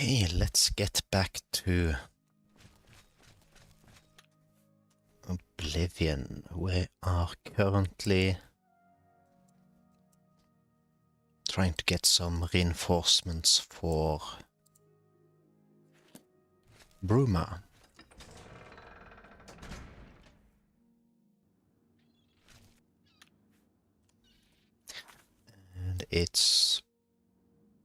Okay, let's get back to Oblivion. We are currently trying to get some reinforcements for Bruma. And it's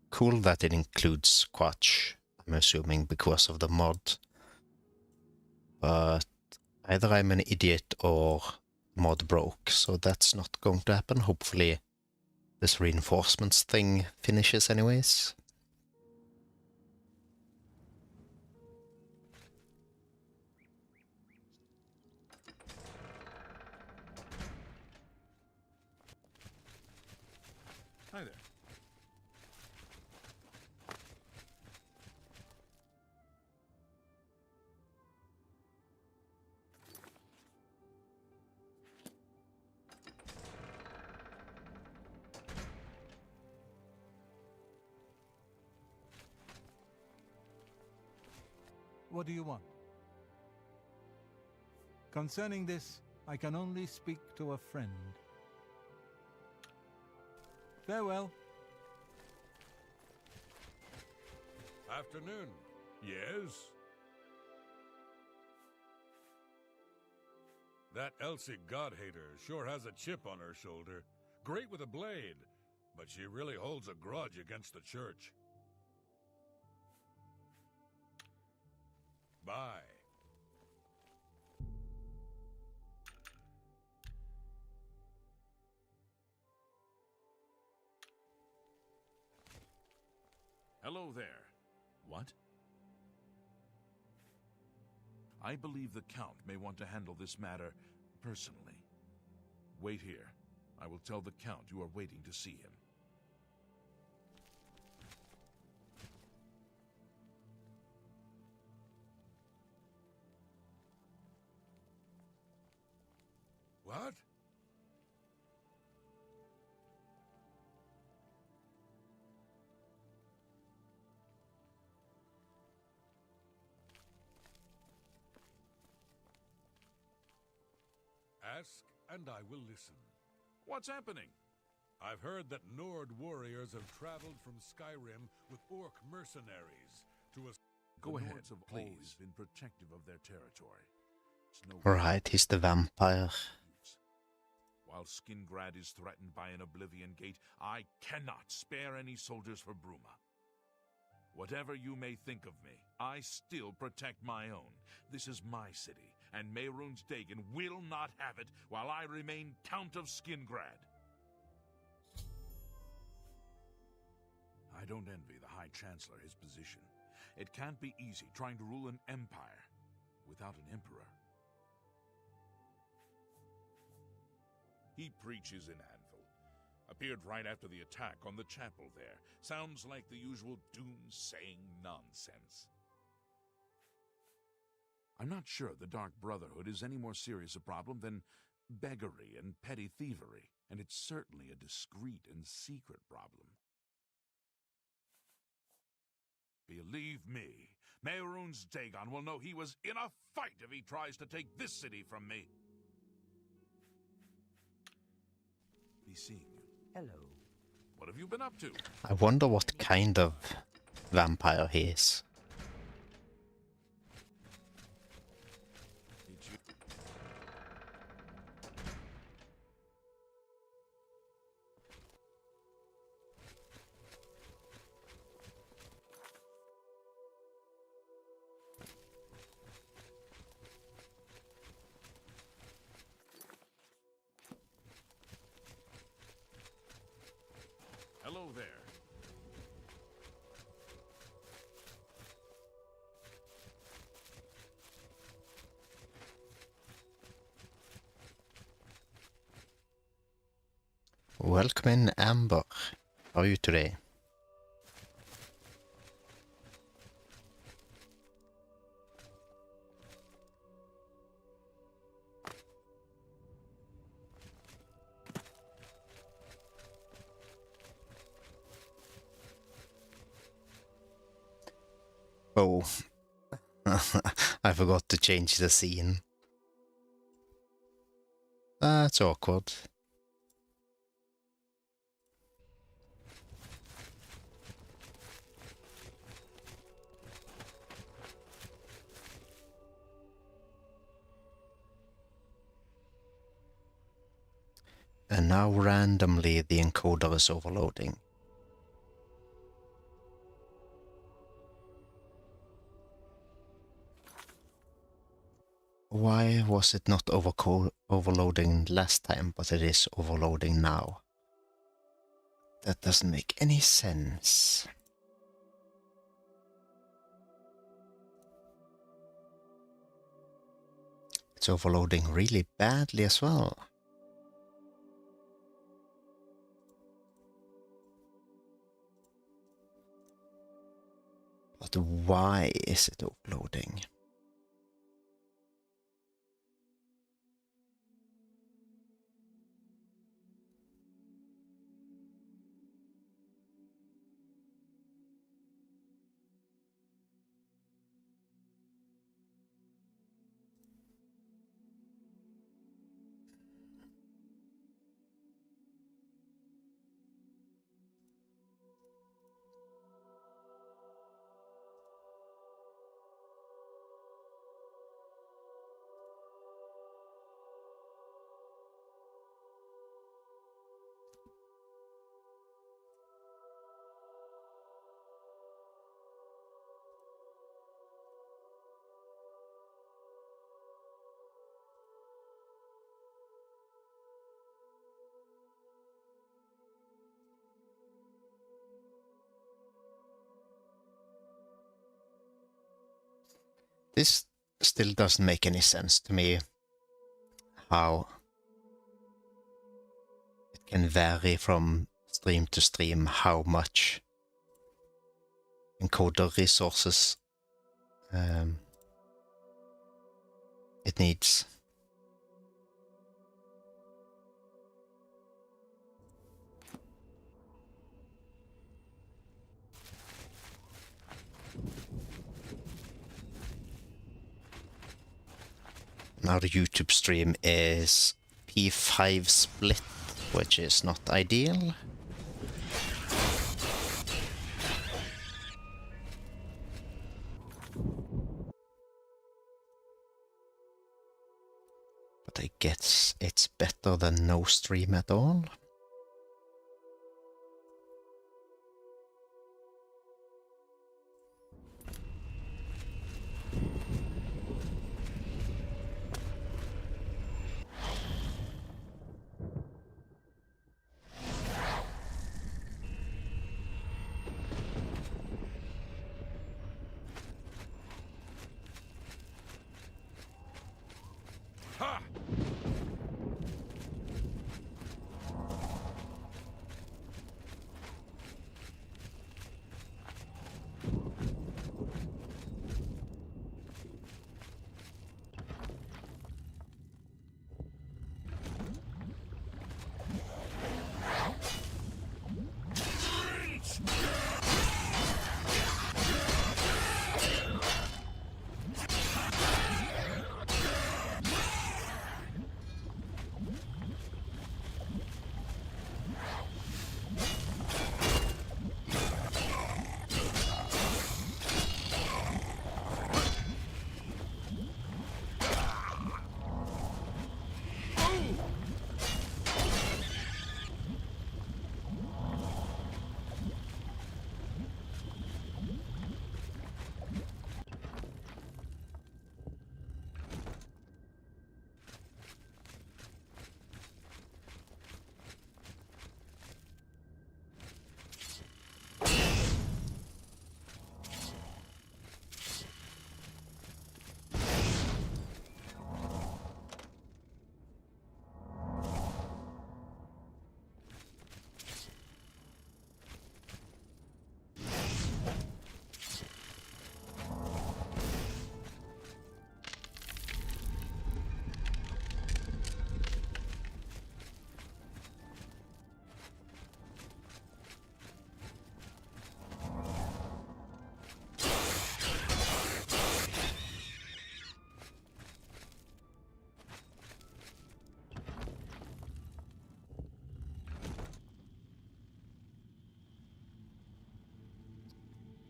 cool that it includes Squatch, I'm assuming because of the mod. But either I'm an idiot or mod broke, so that's not going to happen. Hopefully this reinforcements thing finishes anyways. Hi there. What do you want? Concerning this, I can only speak to a friend. Farewell. Afternoon. Yes? That Elsie God-hater sure has a chip on her shoulder. Great with a blade, but she really holds a grudge against the church. Bye. Hello there. What? I believe the Count may want to handle this matter personally. Wait here. I will tell the Count you are waiting to see him. What? Ask, and I will listen. What's happening? I've heard that Nord warriors have traveled from Skyrim with Orc mercenaries to a... Go ahead, Nords have please. always Been protective of their territory. It's no Right, he's the vampire. While Skingrad is threatened by an Oblivion Gate, I cannot spare any soldiers for Bruma. Whatever you may think of me, I still protect my own. This is my city, and Mehrunes Dagon will not have it while I remain Count of Skingrad. I don't envy the High Chancellor his position. It can't be easy trying to rule an empire without an emperor. He preaches in Anvil. Appeared right after the attack on the chapel there. Sounds like the usual doom-saying nonsense. I'm not sure the Dark Brotherhood is any more serious a problem than beggary and petty thievery, and it's certainly a discreet and secret problem. Believe me, Mehrunes Dagon will know he was in a fight if he tries to take this city from me. Be seeing you. Hello. What have you been up to? I wonder what kind of vampire he is. Did you... Hello there. Welcome in, Amber. How are you today? Oh. I forgot to change the scene. That's awkward. And now randomly the encoder is overloading. Why was it not overloading last time, but it is overloading now? That doesn't make any sense. It's overloading really badly as well. But why is it overloading? This still doesn't make any sense to me, how it can vary from stream to stream how much encoder resources it needs. Now the YouTube stream is P5 split, which is not ideal. But I guess it's better than no stream at all.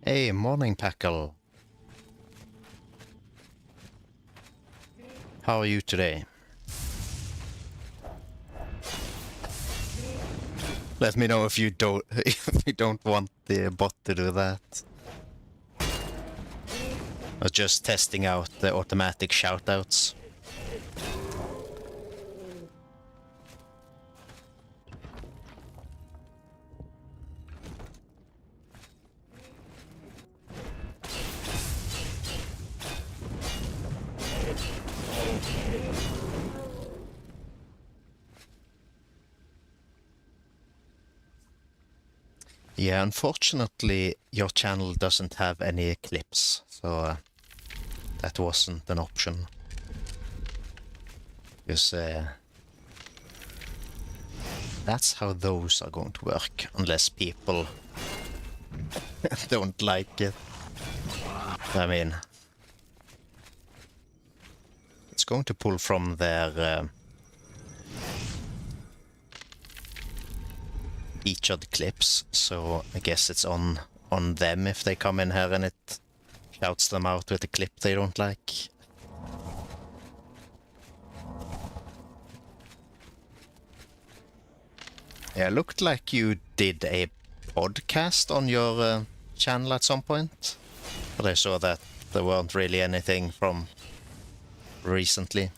Hey, morning, Packle. How are you today? Let me know if you don't if you don't want the bot to do that. Or just testing out the automatic shoutouts. Yeah, unfortunately, your channel doesn't have any clips, so that wasn't an option. Because that's how those are going to work, unless people don't like it. I mean, it's going to pull from their featured clips, so I guess it's on them if they come in here and it shouts them out with a clip they don't like. Yeah, looked like you did a podcast on your channel at some point, but I saw that there weren't really anything from recently.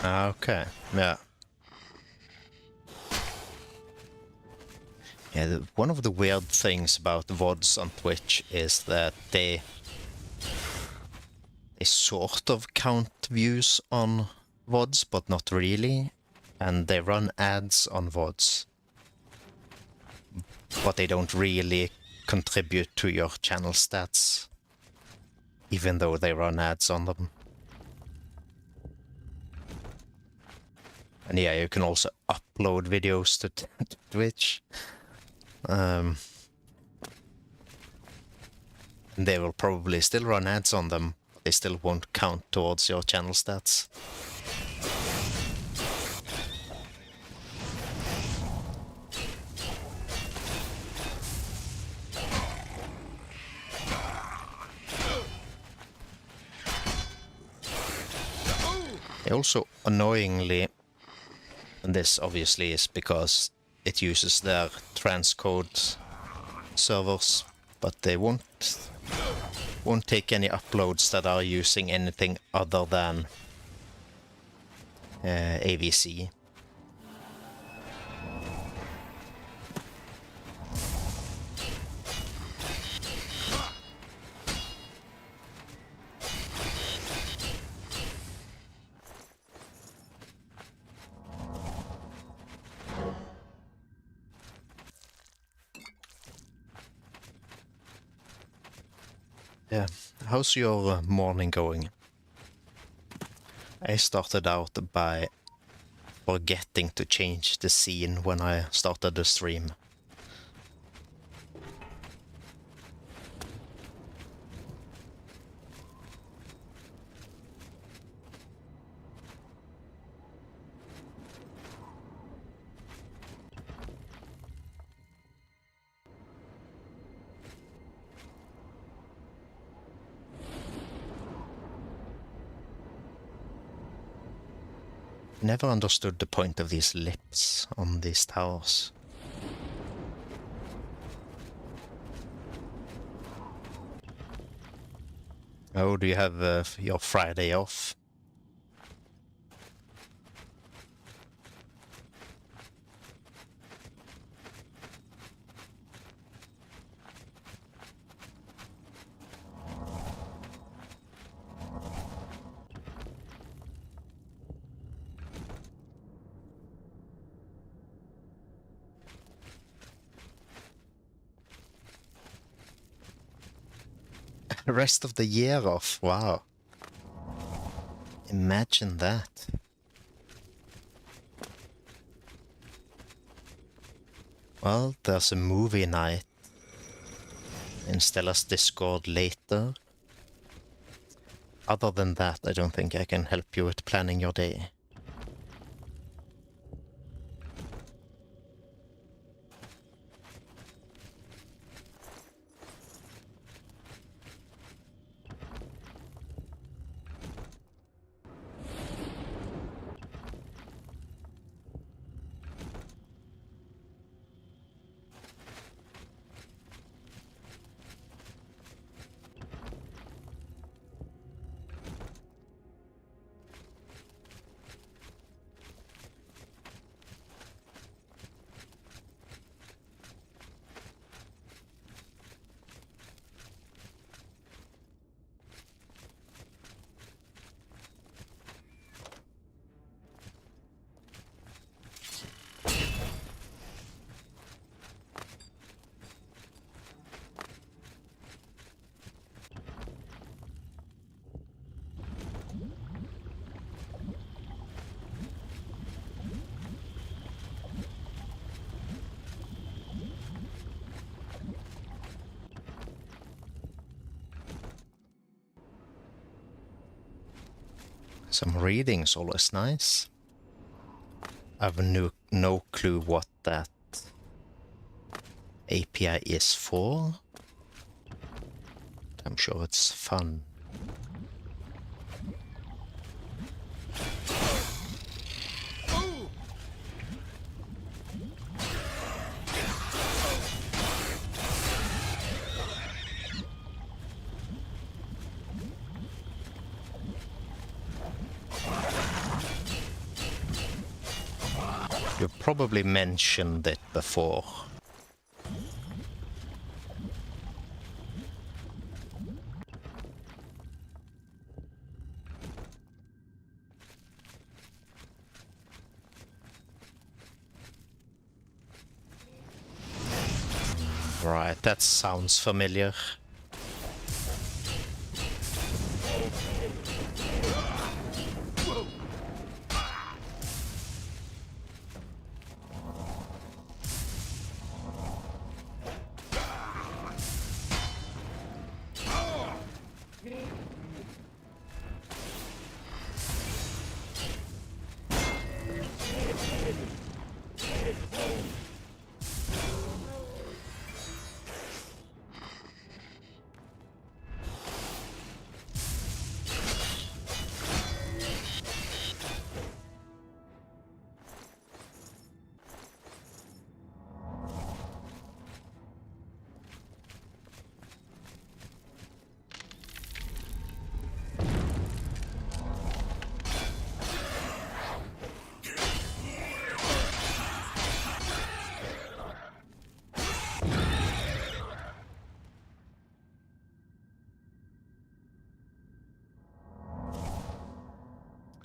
Okay, yeah. Yeah, one of the weird things about VODs on Twitch is that they sort of count views on VODs, but not really. And they run ads on VODs. But they don't really contribute to your channel stats, even though they run ads on them. And yeah, you can also upload videos to Twitch. They will probably still run ads on them, but they still won't count towards your channel stats. They also annoyingly, and this obviously is because it uses their transcode servers, but they won't take any uploads that are using anything other than AVC. Yeah, how's your morning going? I started out by forgetting to change the scene when I started the stream. Never understood the point of these lips on these towers. Oh, do you have your Friday off? Rest of the year off, wow. Imagine that. Well, there's a movie night in Stella's Discord later. Other than that, I don't think I can help you with planning your day. Some reading's always nice. I've no clue what that API is for. I'm sure it's fun. You probably mentioned it before. Right, that sounds familiar.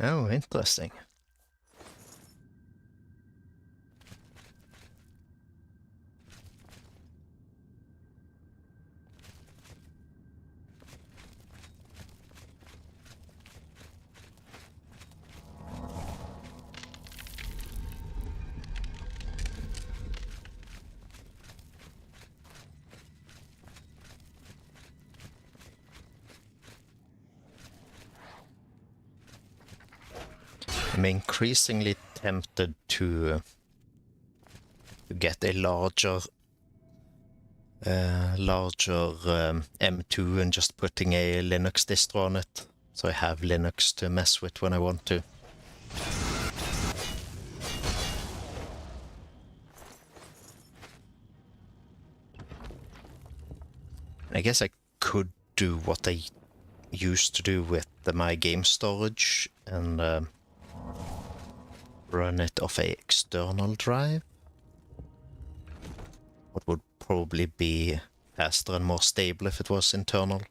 Oh, interesting. I'm increasingly tempted to get a larger M2 and just putting a Linux distro on it, so I have Linux to mess with when I want to. I guess I could do what I used to do with my game storage and run it off a external drive. What would probably be faster and more stable if it was internal.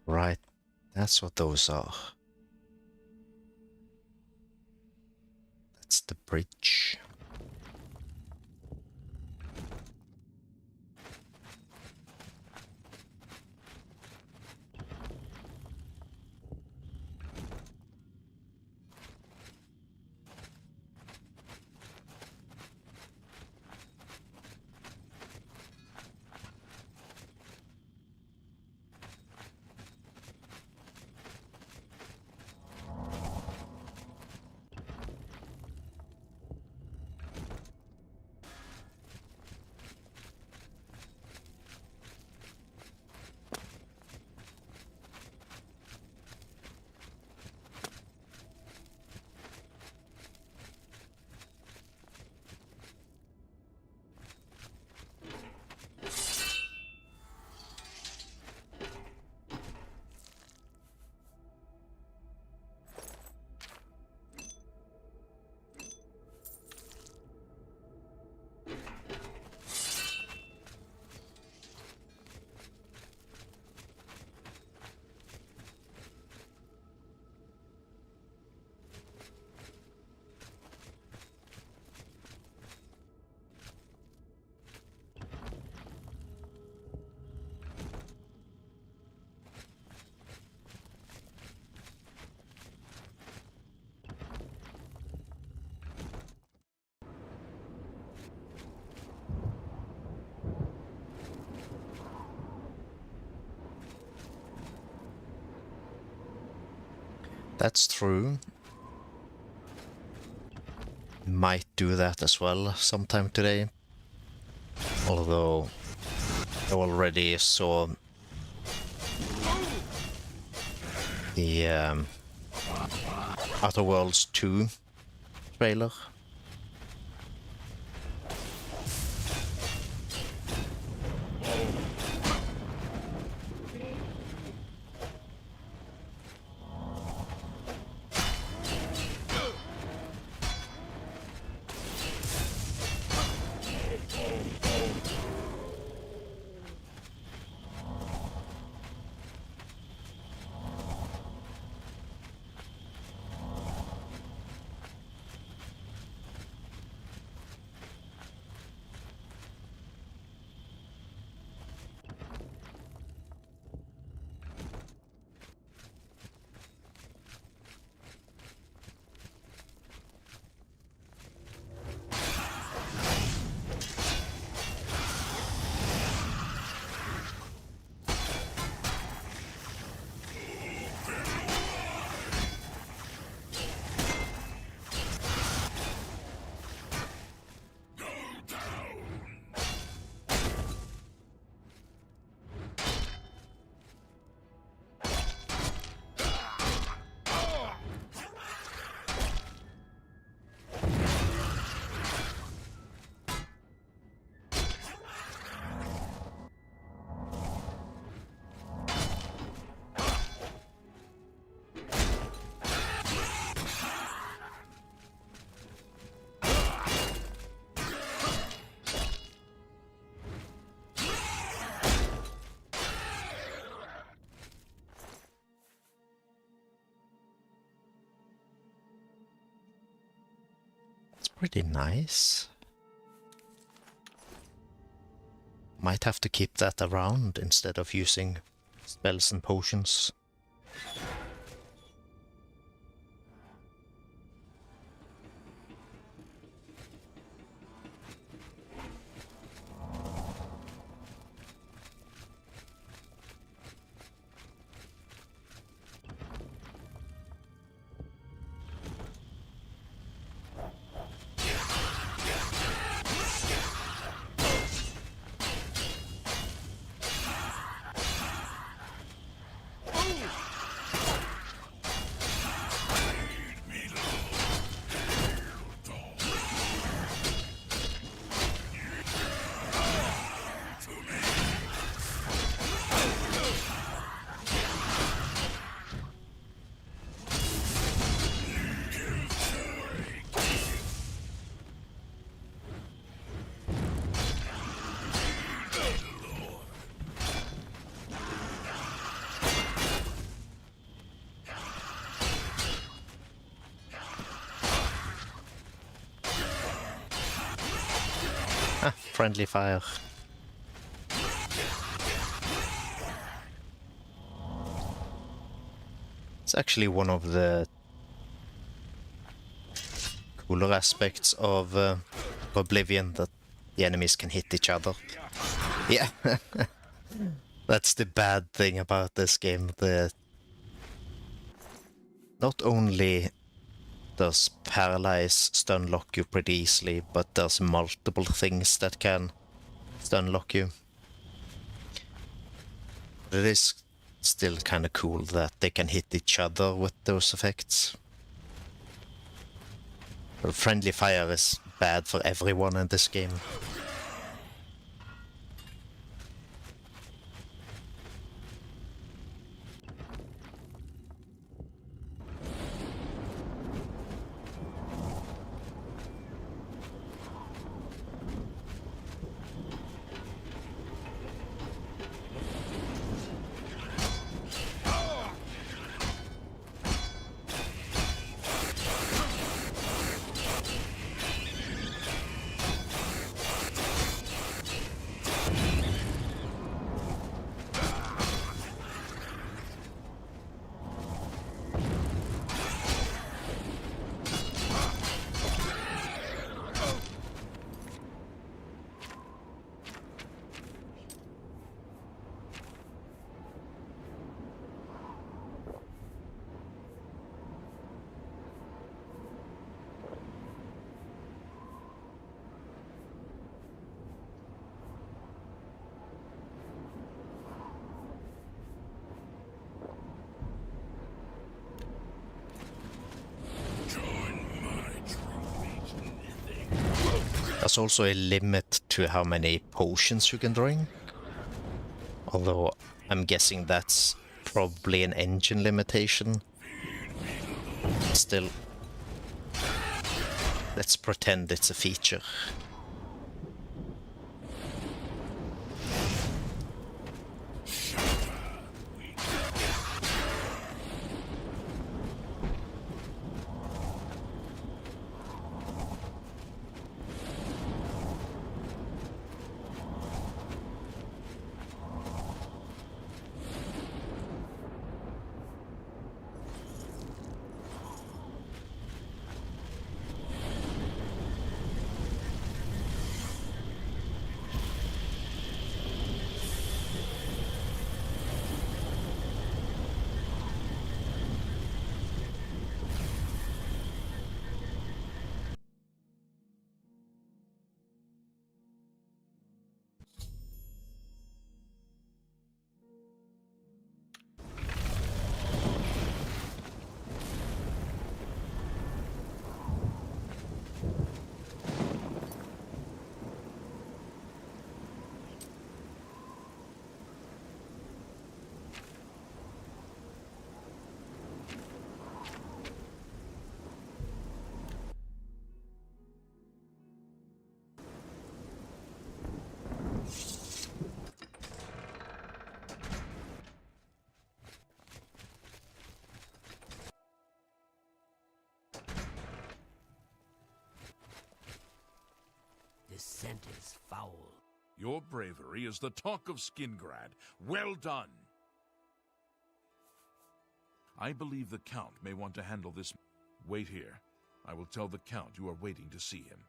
Right, that's what those are. That's the bridge. That's true. Might do that as well sometime today. Although I already saw the Outer Worlds 2 trailer. Pretty nice. Might have to keep that around instead of using spells and potions. Ah, friendly fire. It's actually one of the cooler aspects of Oblivion, that the enemies can hit each other. Yeah, that's the bad thing about this game. Not only does Paralyze stun lock you pretty easily, but there's multiple things that can stun lock you. It is still kind of cool that they can hit each other with those effects. But friendly fire is bad for everyone in this game. There's also a limit to how many potions you can drink. Although I'm guessing that's probably an engine limitation. Still, let's pretend it's a feature. This scent is foul. Your bravery is the talk of Skingrad. Well done! I believe the Count may want to handle this. Wait here. I will tell the Count you are waiting to see him.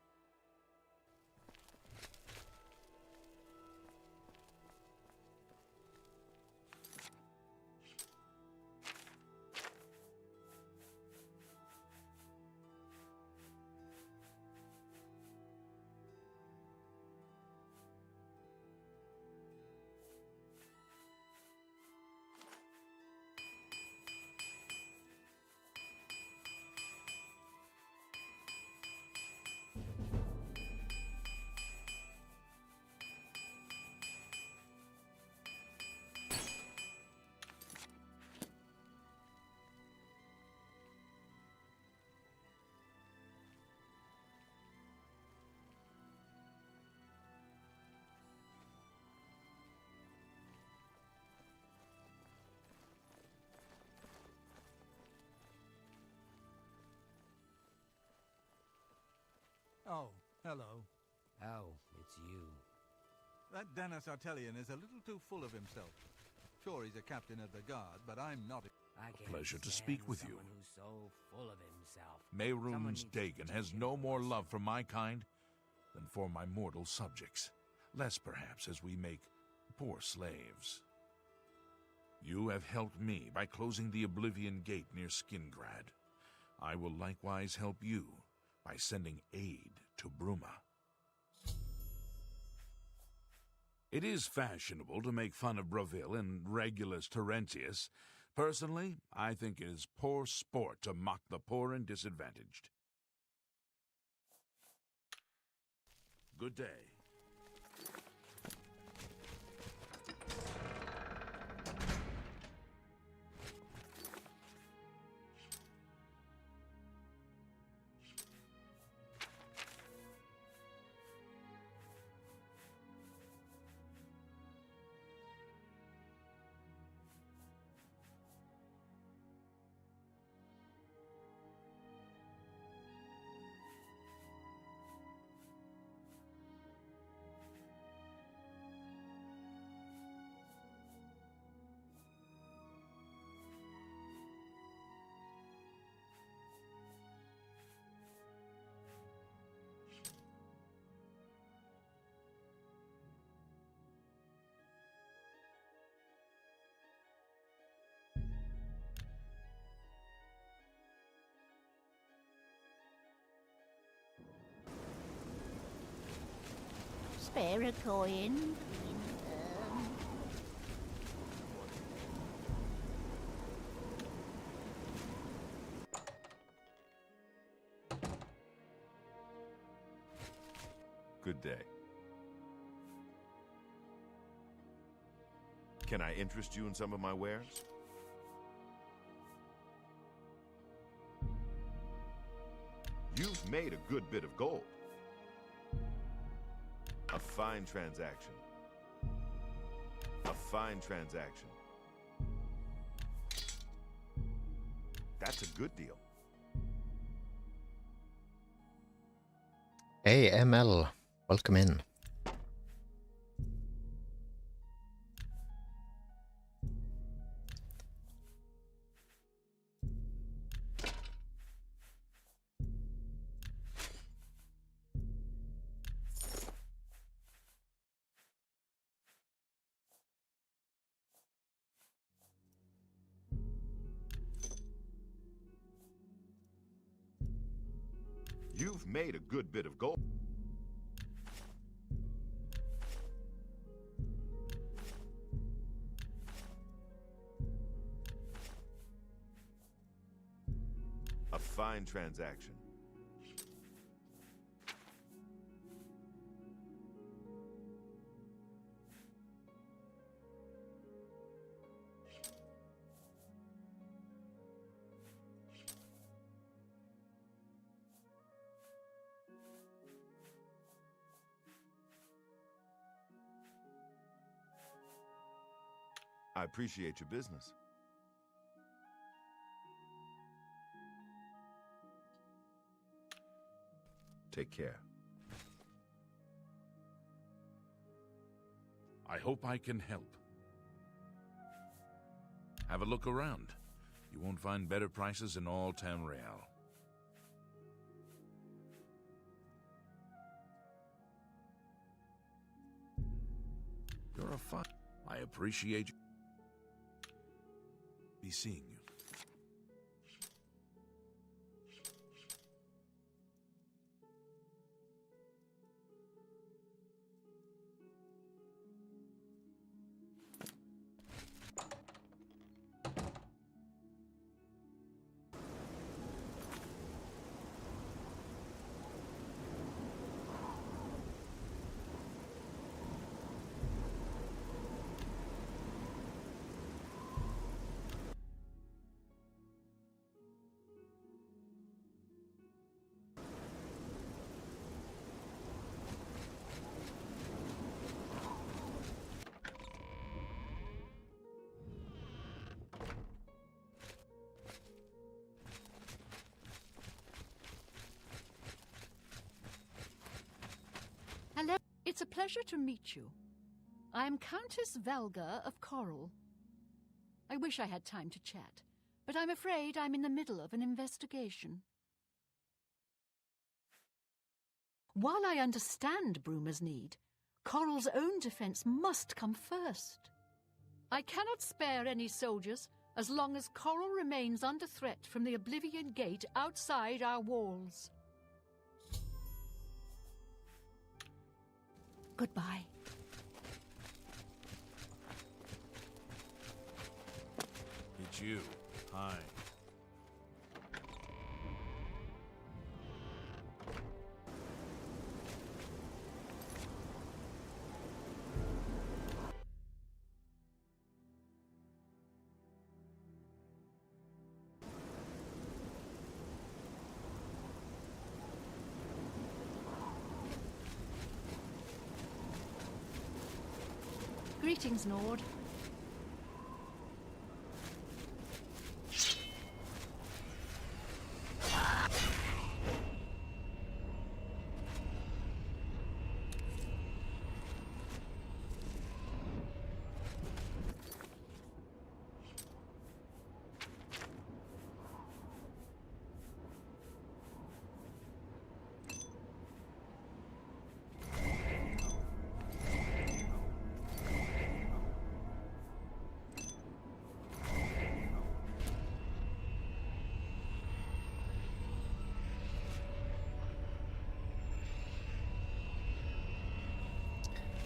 Oh, hello. Oh, it's you. That Dennis Artelian is a little too full of himself. Sure, he's a captain of the guard, but I'm not. I can't Pleasure to stand speak with you. someone who's so full of himself. Someone Mehrunes needs to Dagon has teach him no a more lesson. love for my kind than for my mortal subjects. Less, perhaps, as we make poor slaves. You have helped me by closing the Oblivion Gate near Skingrad. I will likewise help you by sending aid to Bruma. It is fashionable to make fun of Bravil and Regulus Terentius. Personally, I think it is poor sport to mock the poor and disadvantaged. Good day. Spare a coin. Good day. Can I interest you in some of my wares? You've made a good bit of gold. A fine transaction. A fine transaction. That's a good deal. Hey, ML. Welcome in. You've made a good bit of gold. A fine transaction. I appreciate your business. Take care. I hope I can help. Have a look around. You won't find better prices in all Tamriel. You're a fun. I appreciate you. Be seeing you. Hello. It's a pleasure to meet you. I am Countess Valga of Coral. I wish I had time to chat, but I'm afraid I'm in the middle of an investigation. While I understand Bruma's need, Coral's own defense must come first. I cannot spare any soldiers as long as Coral remains under threat from the Oblivion Gate outside our walls. Goodbye. It's you. Hi. Greetings, Lord.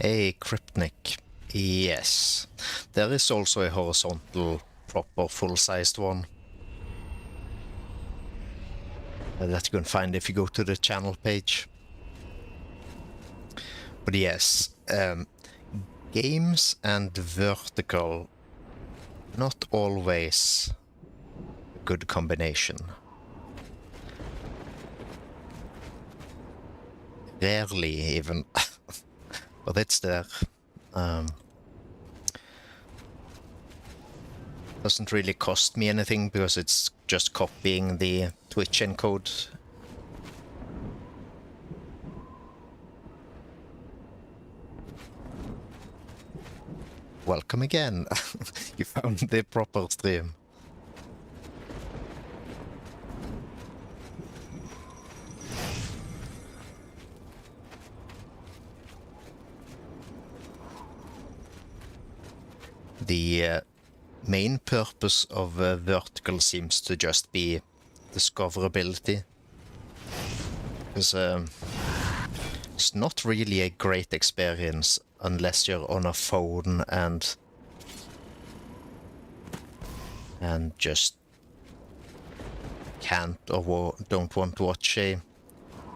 A Cryptnik. Yes. There is also a horizontal, proper, full-sized one. That you can find if you go to the channel page. But yes, games and vertical, not always a good combination. Rarely even, but it's there. Doesn't really cost me anything because it's just copying the Twitch encode. Welcome again. You found the proper stream. The main purpose of vertical seems to just be discoverability. Because it's not really a great experience unless you're on a phone and just can't or don't want to watch a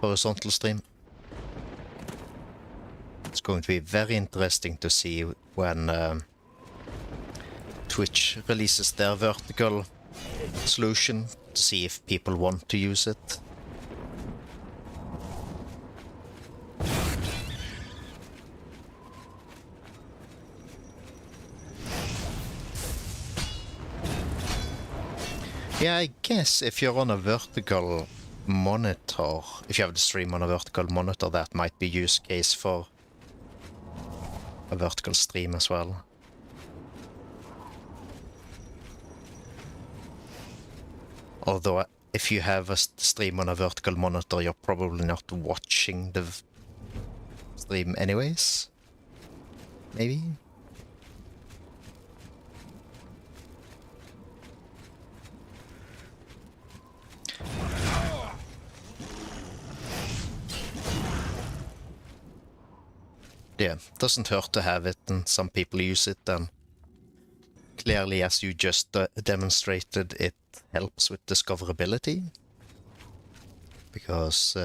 horizontal stream. It's going to be very interesting to see when Twitch releases their vertical solution, to see if people want to use it. Yeah, I guess if you're on a vertical monitor, if you have the stream on a vertical monitor, that might be use case for a vertical stream as well. Although, if you have a stream on a vertical monitor, you're probably not watching the stream anyways. Maybe? Yeah, doesn't hurt to have it, and some people use it, and clearly, as you just demonstrated, it helps with discoverability. Because,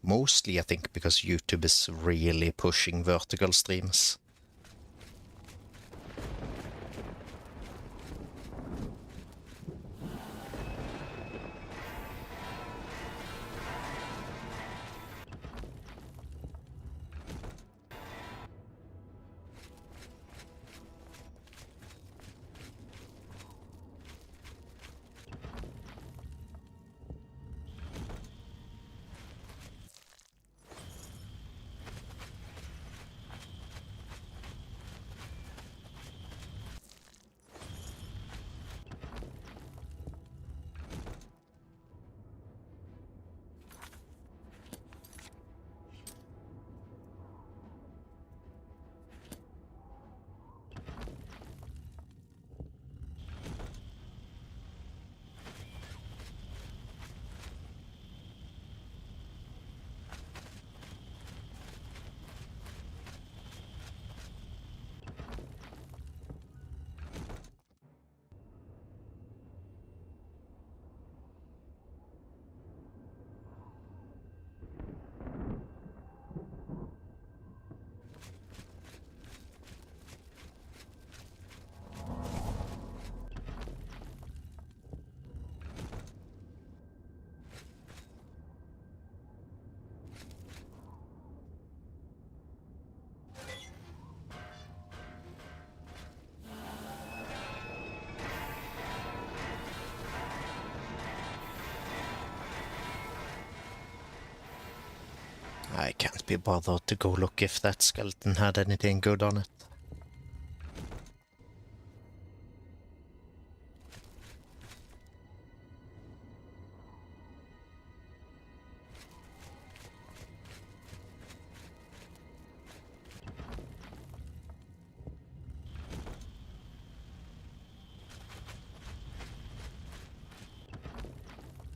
mostly I think because YouTube is really pushing vertical streams. I can't be bothered to go look if that skeleton had anything good on it.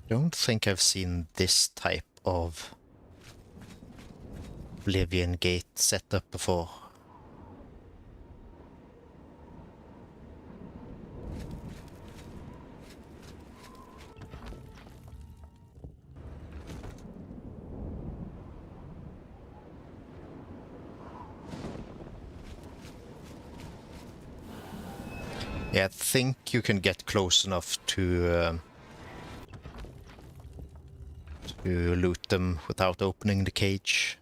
Don't think I've seen this type of Oblivion Gate setup before. Yeah, I think you can get close enough to loot them without opening the cage.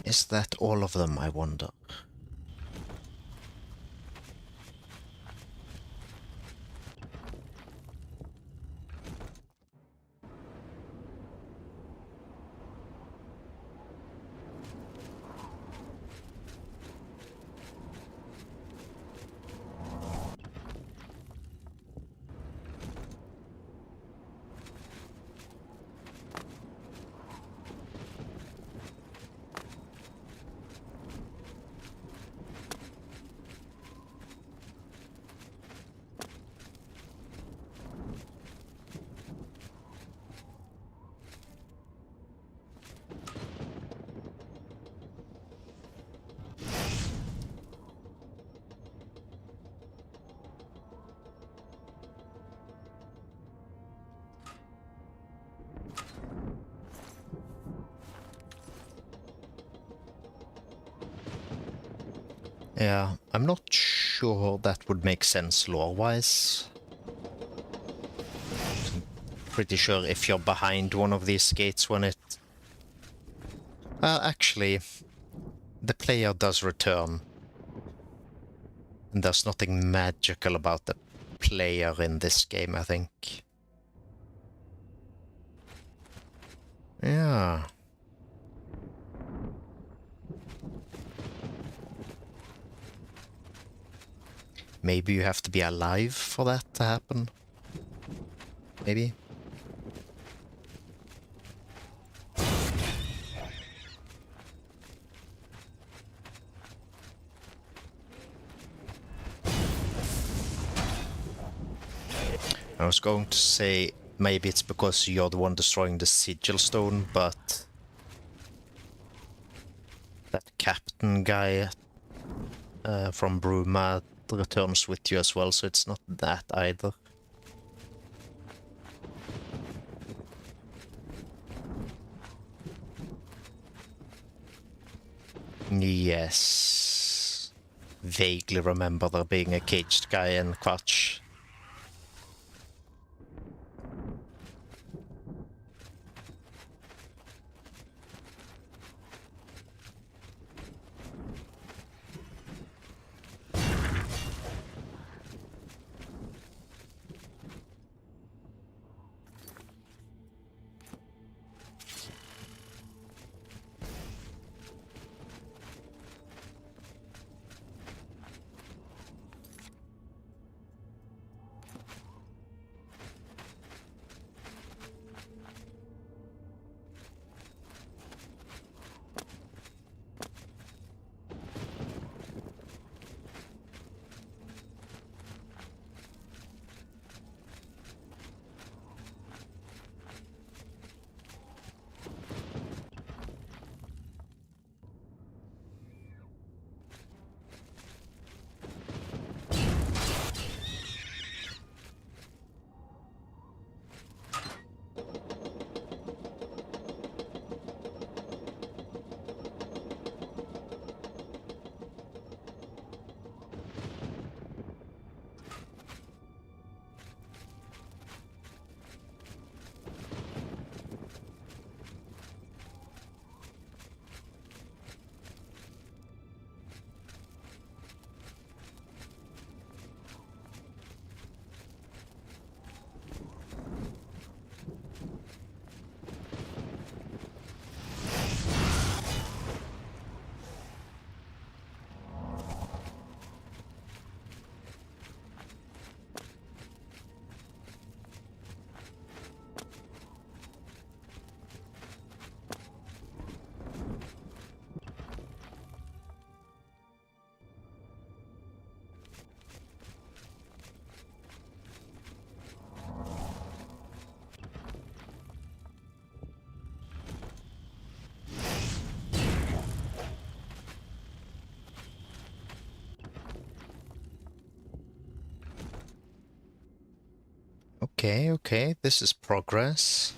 Is that all of them, I wonder? Yeah, I'm not sure that would make sense lore-wise. Pretty sure if you're behind one of these gates when it... Well, actually, the player does return. And there's nothing magical about the player in this game, I think. Yeah. Maybe you have to be alive for that to happen. Maybe. I was going to say maybe it's because you're the one destroying the sigil stone, but that captain guy from Bruma returns with you as well, so it's not that either. Yes. Vaguely remember there being a caged guy in Quatch. Okay, this is progress.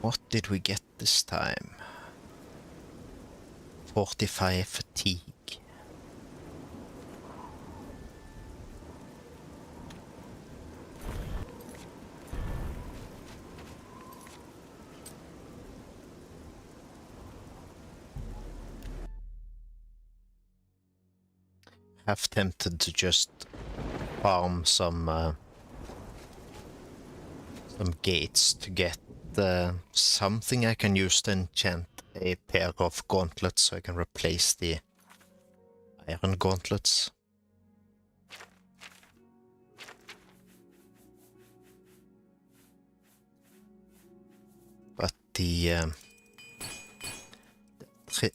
What did we get this time? 45 fatigue. Half tempted to just farm some gates to get something I can use to enchant a pair of gauntlets so I can replace the iron gauntlets. But the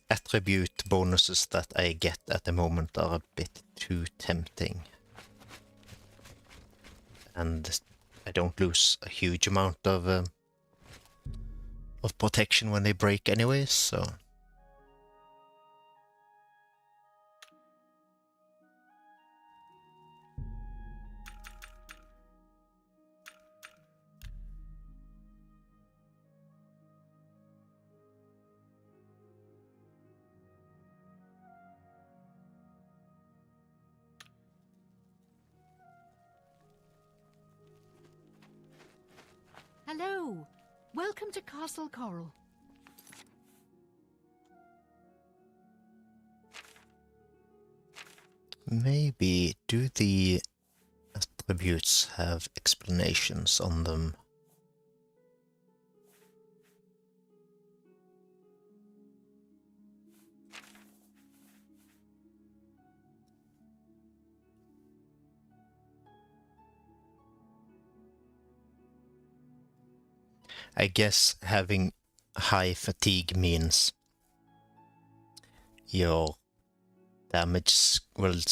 attribute bonuses that I get at the moment are a bit too tempting. And I don't lose a huge amount of protection when they break anyways, so... Welcome to Castle Coral. Maybe do the attributes have explanations on them? I guess having high fatigue means your damage will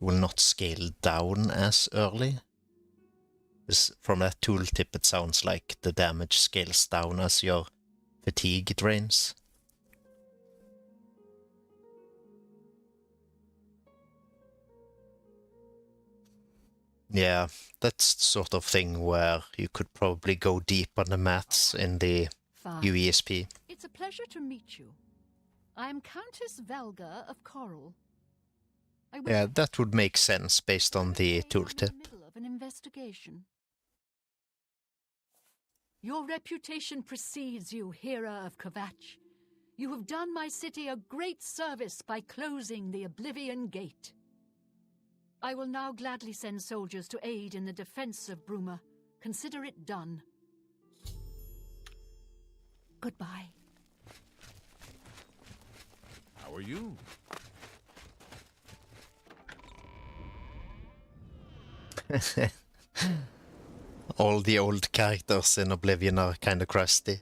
not scale down as early. From that tooltip it sounds like the damage scales down as your fatigue drains. Yeah, that's the sort of thing where you could probably go deep on the maths in the Fine. UESP. It's a pleasure to meet you. I am Countess Velga of Coral. Yeah, that would make sense based on the tooltip. In the middle of an investigation. Your reputation precedes you, Hera of Kvatch. You have done my city a great service by closing the Oblivion Gate. I will now gladly send soldiers to aid in the defense of Bruma. Consider it done. Goodbye. How are you? All the old characters in Oblivion are kind of crusty.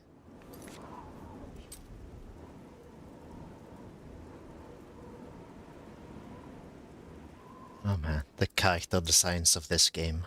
Oh man, the character designs of this game.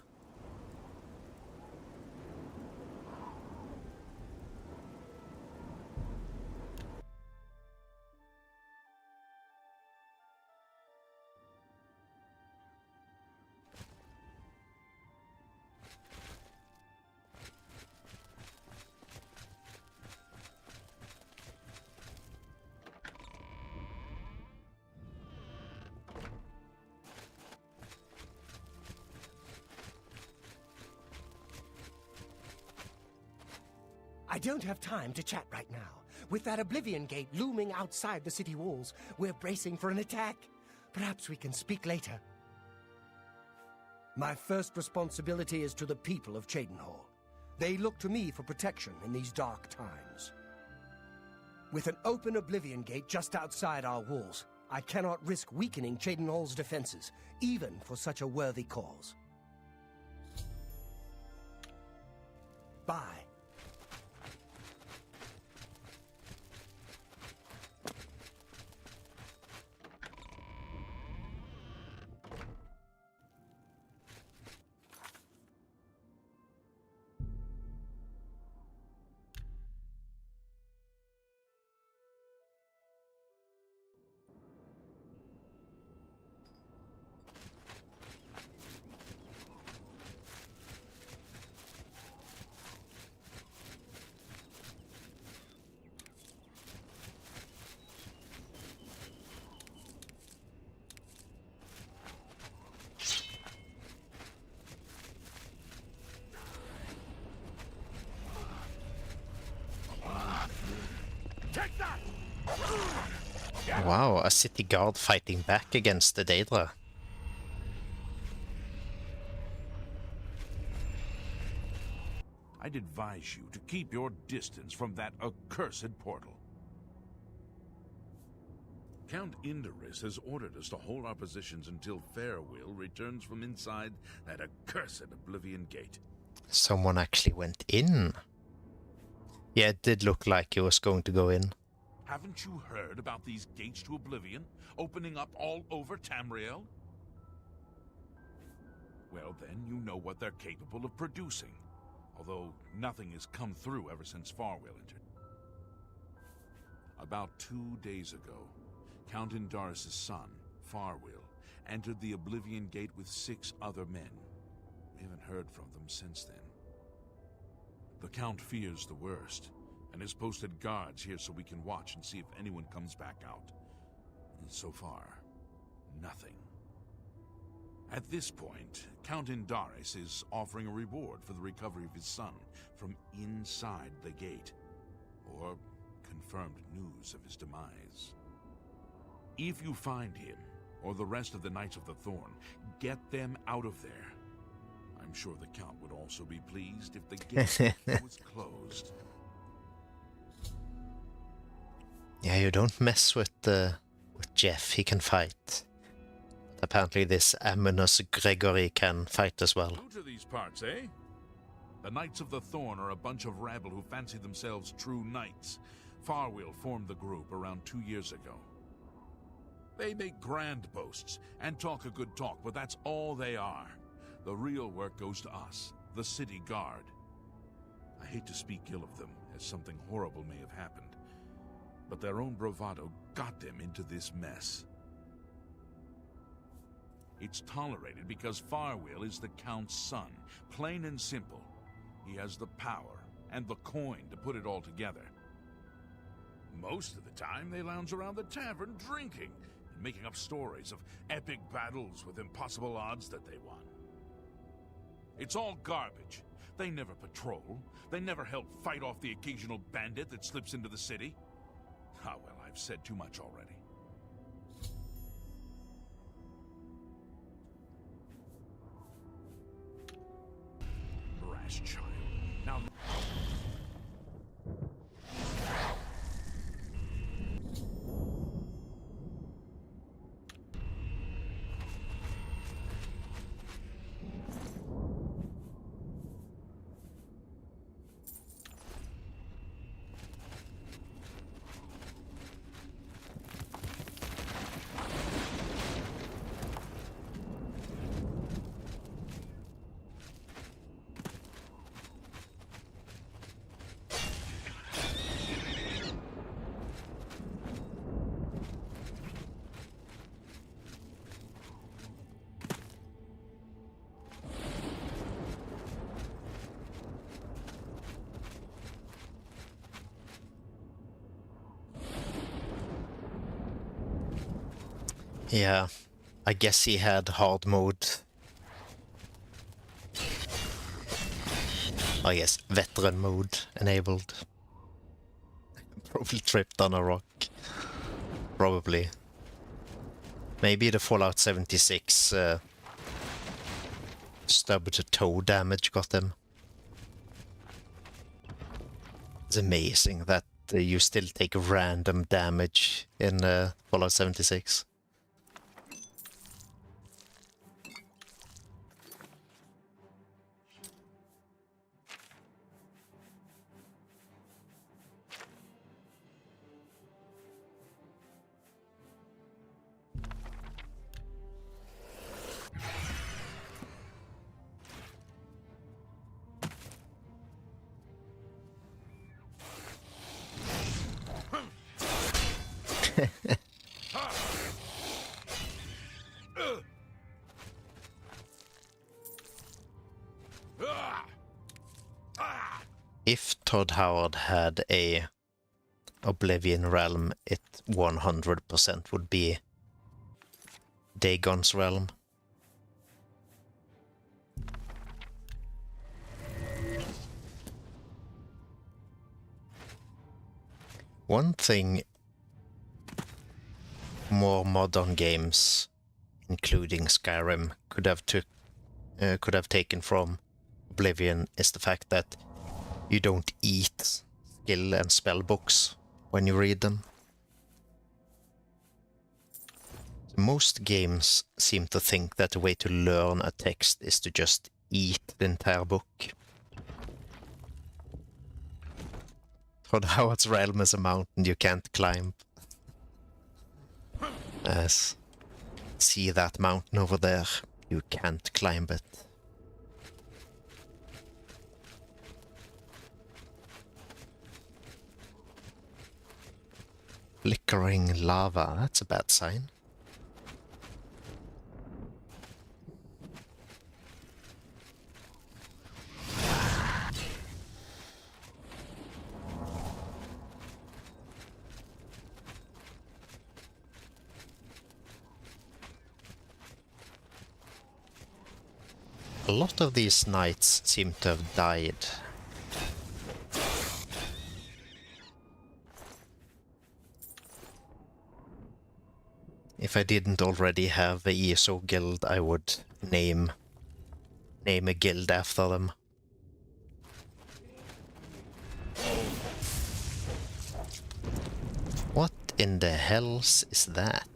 I don't have time to chat right now. With that Oblivion Gate looming outside the city walls, we're bracing for an attack. Perhaps we can speak later. My first responsibility is to the people of Cheydinhal. They look to me for protection in these dark times. With an open Oblivion Gate just outside our walls, I cannot risk weakening Cheydinhal's defenses, even for such a worthy cause. Bye. Wow, a city guard fighting back against the Daedra. I'd advise you to keep your distance from that accursed portal. Count Indorus has ordered us to hold our positions until Farewell returns from inside that accursed Oblivion Gate. Someone actually went in. Yeah, it did look like he was going to go in. Haven't you heard about these gates to Oblivion opening up all over Tamriel? Well, then you know what they're capable of producing. Although nothing has come through ever since Farewell entered. About 2 days ago, Count Indaris' son, Farewell, entered the Oblivion Gate with 6 other men. We haven't heard from them since then. The Count fears the worst, and has posted guards here so we can watch and see if anyone comes back out. And so far, nothing. At this point, Count Indaris is offering a reward for the recovery of his son from inside the gate, or confirmed news of his demise. If you find him, or the rest of the Knights of the Thorn, get them out of there. I'm sure the Count would also be pleased if the gate was closed. Yeah, you don't mess with Jeff. He can fight. Apparently this Ammonus Gregory can fight as well. New to these parts, eh? The Knights of the Thorn are a bunch of rabble who fancy themselves true knights. Farwill formed the group around 2 years ago. They make grand boasts and talk a good talk, but that's all they are. The real work goes to us, the city guard. I hate to speak ill of them, as something horrible may have happened, but their own bravado got them into this mess. It's tolerated because Farwill is the Count's son, plain and simple. He has the power and the coin to put it all together. Most of the time, they lounge around the tavern drinking and making up stories of epic battles with impossible odds that they won. It's all garbage. They never patrol. They never help fight off the occasional bandit that slips into the city. Ah, well, I've said too much already. Brash child. Now... Yeah, I guess he had hard mode. I guess veteran mode enabled. Probably tripped on a rock. Probably. Maybe the Fallout 76 stubbed toe damage got him. It's amazing that you still take random damage in Fallout 76. If Todd Howard had a Oblivion realm, it 100% would be Dagon's realm. One thing more modern games, including Skyrim, could have taken from Oblivion is the fact that you don't eat skill and spell books when you read them. Most games seem to think that the way to learn a text is to just eat the entire book. Todd Howard's realm is a mountain you can't climb. Yes. See that mountain over there? You can't climb it. Flickering lava, that's a bad sign. A lot of these knights seem to have died. If I didn't already have a ESO guild, I would name a guild after them. What in the hells is that?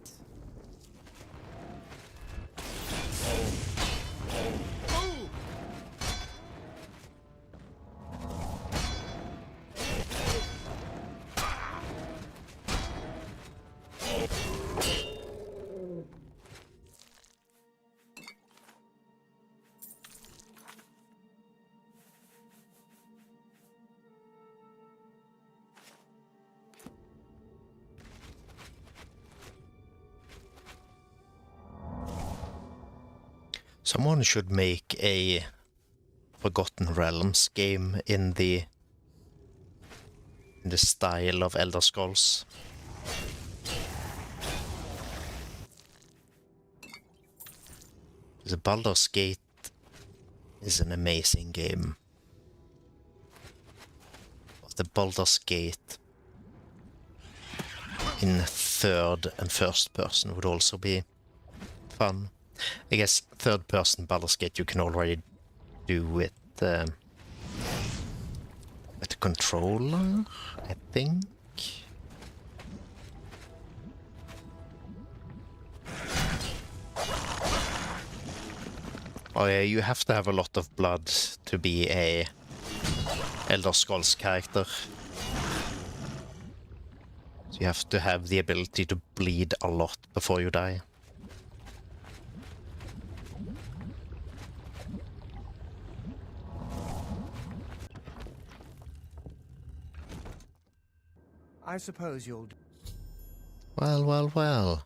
Someone should make a Forgotten Realms game in the style of Elder Scrolls. The Baldur's Gate is an amazing game. The Baldur's Gate in third and first person would also be fun. I guess third person Baldur's Gate you can already do with a controller, I think. Oh yeah, you have to have a lot of blood to be a Elder Scrolls character. So you have to have the ability to bleed a lot before you die. I suppose you'll... Well, well, well.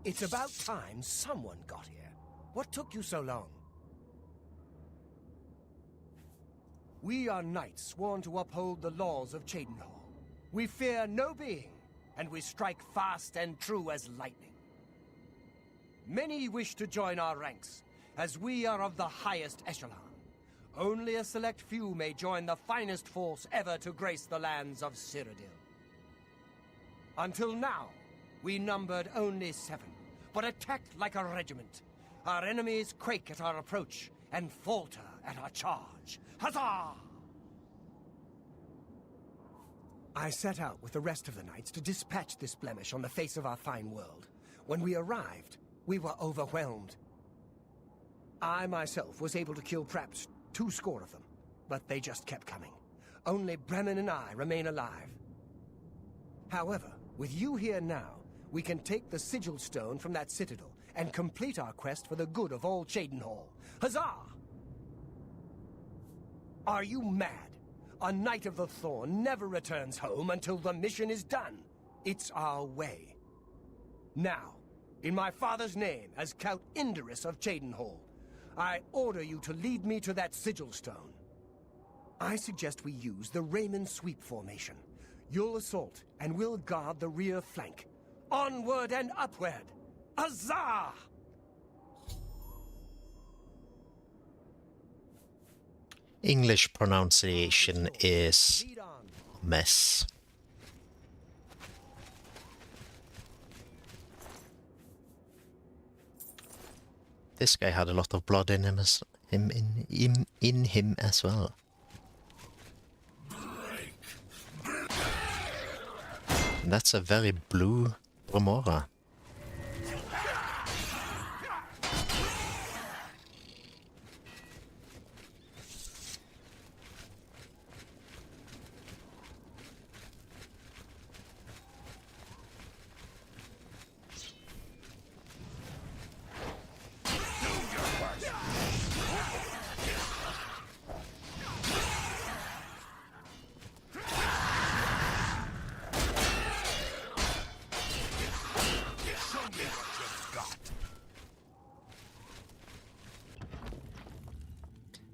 It's about time someone got here. What took you so long? We are knights sworn to uphold the laws of Cheydinhal. We fear no being, and we strike fast and true as lightning. Many wish to join our ranks, as we are of the highest echelon. Only a select few may join the finest force ever to grace the lands of Cyrodiil. Until now, we numbered only 7, but attacked like a regiment. Our enemies quake at our approach and falter at our charge. Huzzah! I set out with the rest of the knights to dispatch this blemish on the face of our fine world. When we arrived, we were overwhelmed. I myself was able to kill perhaps 20 of them, but they just kept coming. Only Bremen and I remain alive. However, with you here now, we can take the sigil stone from that citadel and complete our quest for the good of all Cheydinhal. Huzzah! Are you mad? A Knight of the Thorn never returns home until the mission is done. It's our way. Now, in my father's name, as Count Indorus of Cheydinhal, I order you to lead me to that sigil stone. I suggest we use the Raymond Sweep formation. You'll assault, and we'll guard the rear flank. Onward and upward! Huzzah! English pronunciation is mess. This guy had a lot of blood in him as well. And that's a very blue Remora.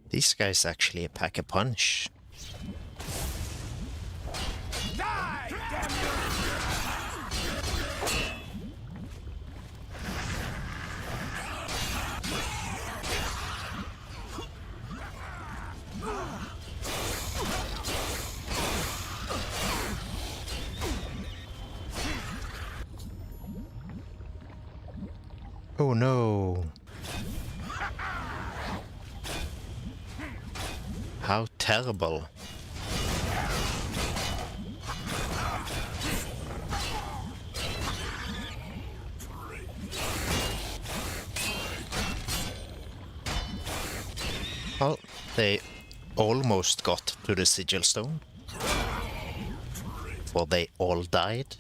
These guys actually pack a punch. Die, damn you! Oh no. How terrible. Well, they almost got to the sigil stone. Well, they all died.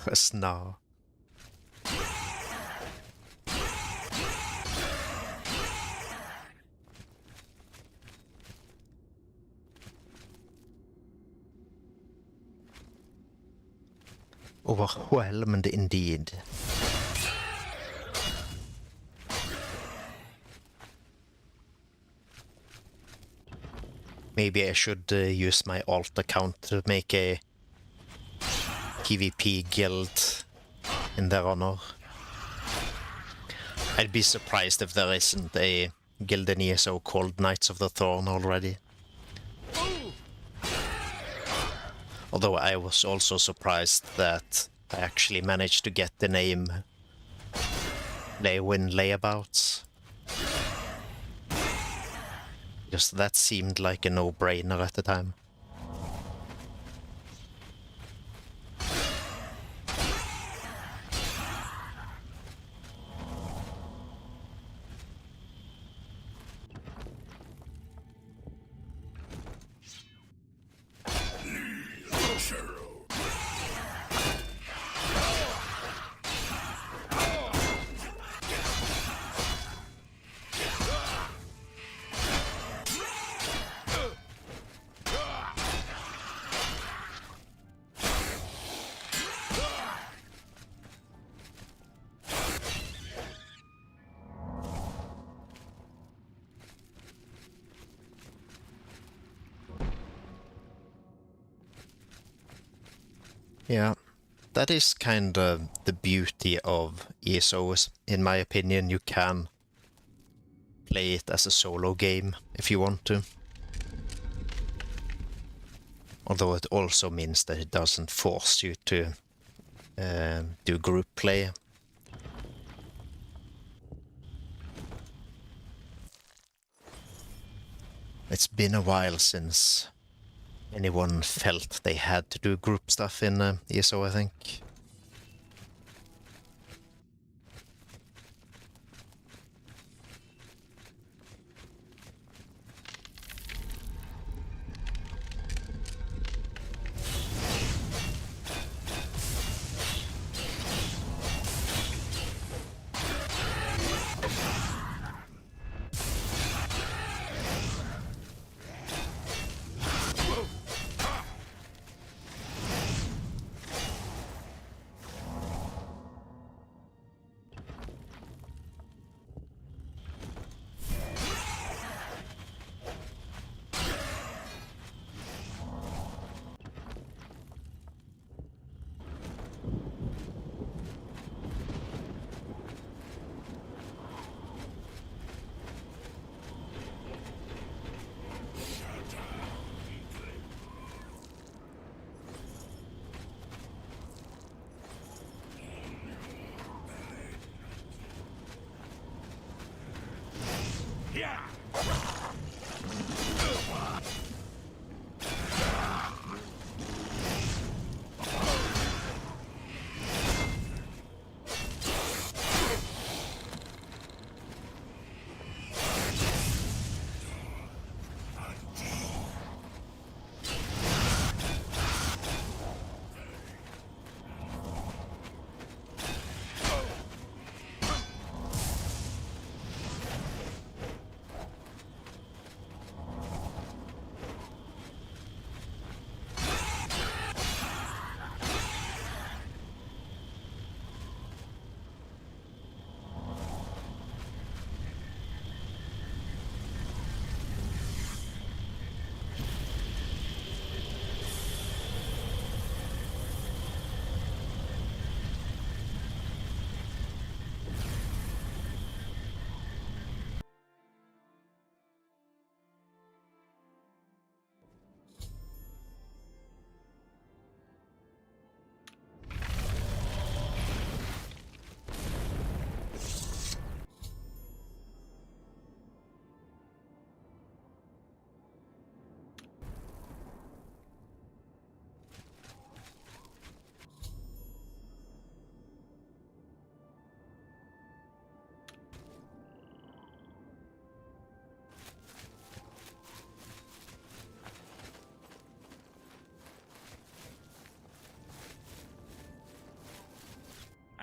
A snar. Overwhelmed indeed. Maybe I should use my alt account to make a PvP guild in their honor. I'd be surprised if there isn't a guild in ESO called Knights of the Thorn already. Although I was also surprised that I actually managed to get the name They Win Layabouts. Because that seemed like a no-brainer at the time. Yeah, that is kind of the beauty of ESOs, in my opinion. You can play it as a solo game if you want to. Although it also means that it doesn't force you to do group play. It's been a while since anyone felt they had to do group stuff in ESO, I think.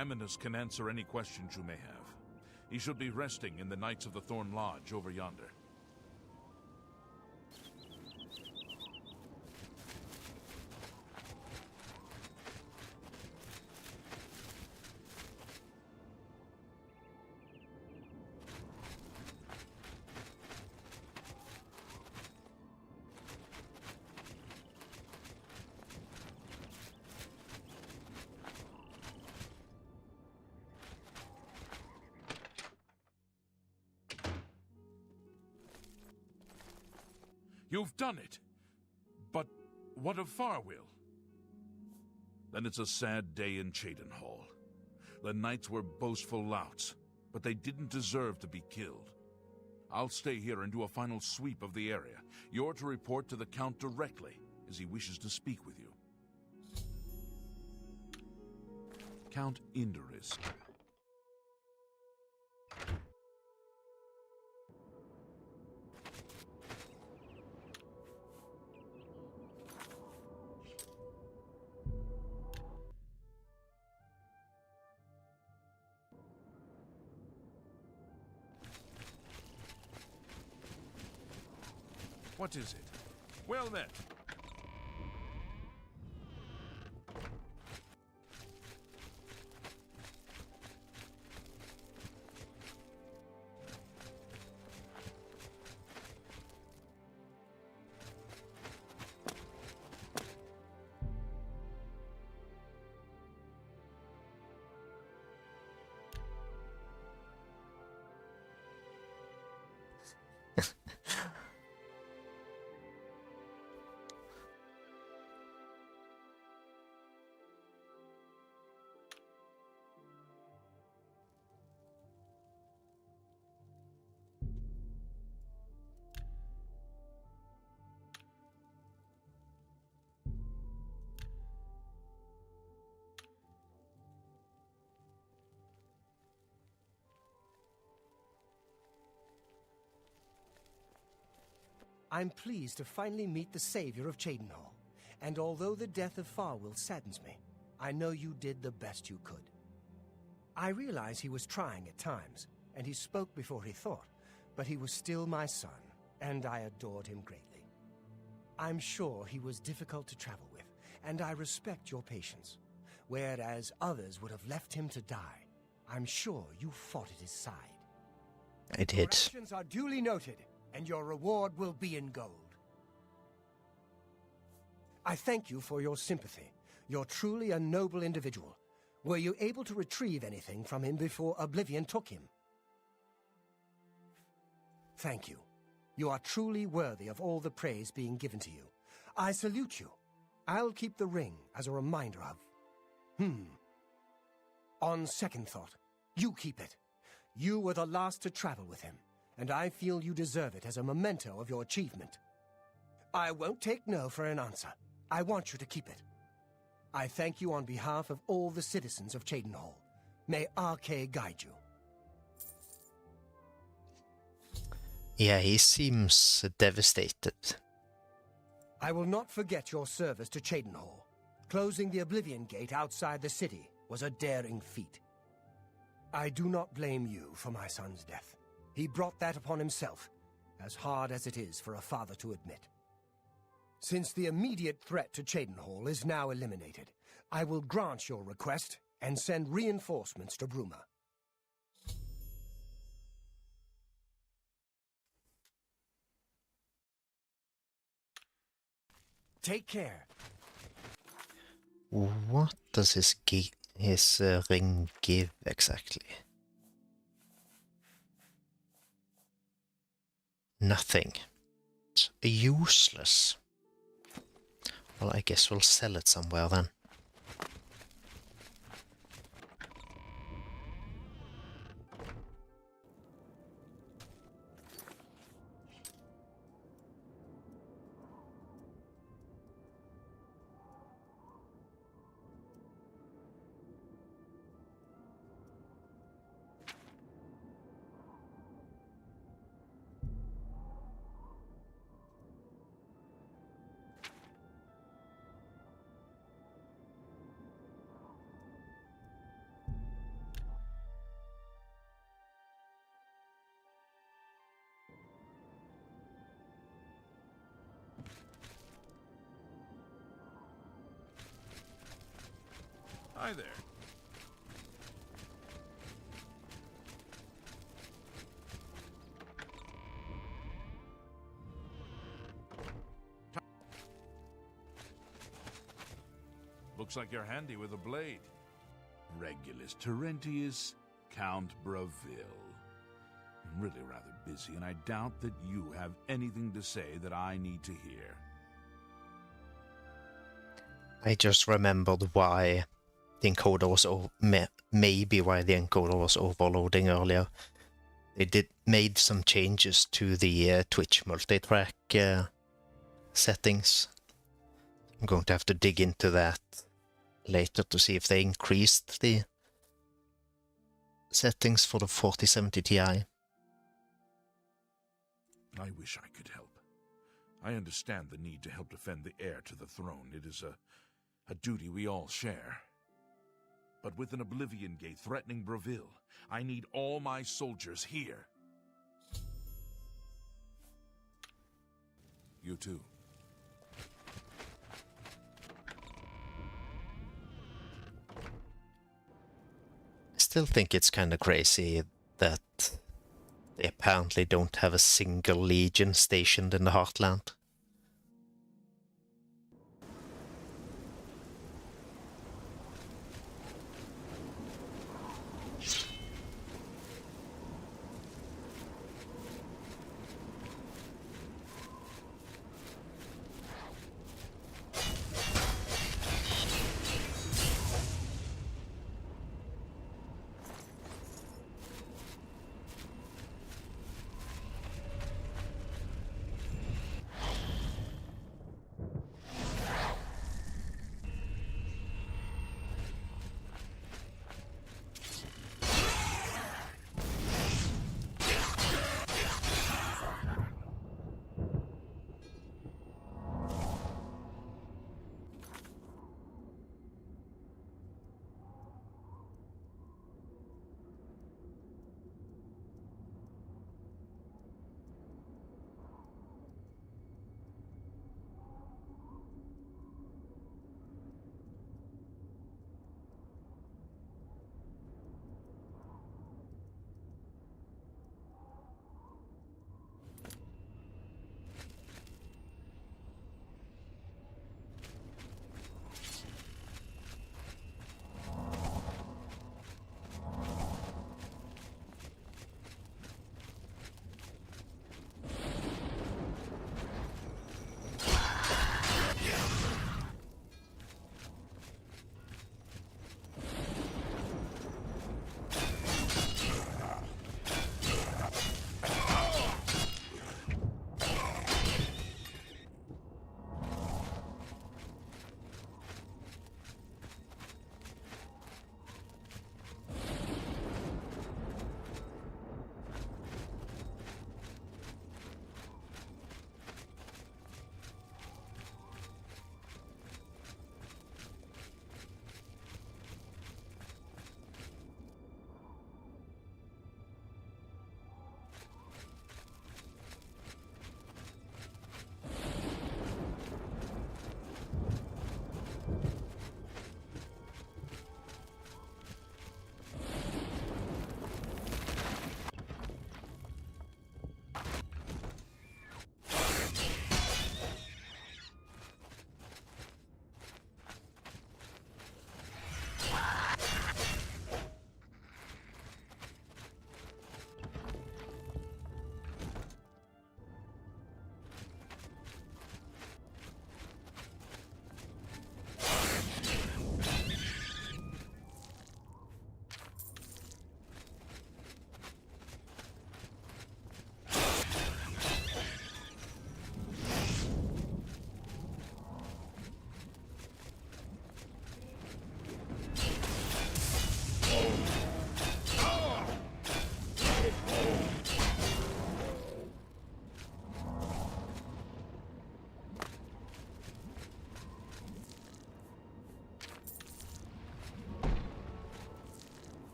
Aminus can answer any questions you may have. He should be resting in the Knights of the Thorn Lodge over yonder. You've done it! But what of Farwill? Then it's a sad day in Cheydinhall. The knights were boastful louts, but they didn't deserve to be killed. I'll stay here and do a final sweep of the area. You're to report to the Count directly, as he wishes to speak with you. Count Indurist. What is it? Well then. I'm pleased to finally meet the savior of Cheydinhall, and although the death of Farwill saddens me, I know you did the best you could. I realize he was trying at times, and he spoke before he thought, but he was still my son, and I adored him greatly. I'm sure he was difficult to travel with, and I respect your patience. Whereas others would have left him to die, I'm sure you fought at his side. I did. Your actions are duly noted, and your reward will be in gold. I thank you for your sympathy. You're truly a noble individual. Were you able to retrieve anything from him before Oblivion took him? Thank you. You are truly worthy of all the praise being given to you. I salute you. I'll keep the ring as a reminder of... On second thought, you keep it. You were the last to travel with him, and I feel you deserve it as a memento of your achievement. I won't take no for an answer. I want you to keep it. I thank you on behalf of all the citizens of Cheydinhall. May Arcay guide you. Yeah, he seems devastated. I will not forget your service to Cheydinhall. Closing the Oblivion Gate outside the city was a daring feat. I do not blame you for my son's death. He brought that upon himself, as hard as it is for a father to admit. Since the immediate threat to Cheydinhall is now eliminated, I will grant your request and send reinforcements to Bruma. Take care. What does his ring give exactly? Nothing. It's useless. Well, I guess we'll sell it somewhere then. Hi there. Looks like you're handy with a blade. Regulus Terentius, Count Bravil. I'm really rather busy, and I doubt that you have anything to say that I need to hear. I just remembered why the encoder was maybe why the encoder was overloading earlier. They made some changes to the Twitch multitrack settings. I'm going to have to dig into that later to see if they increased the settings for the 4070 Ti. I wish I could help. I understand the need to help defend the heir to the throne. It is a duty we all share. But with an Oblivion Gate threatening Bravil, I need all my soldiers here. You too. I still think it's kind of crazy that they apparently don't have a single legion stationed in the Heartland.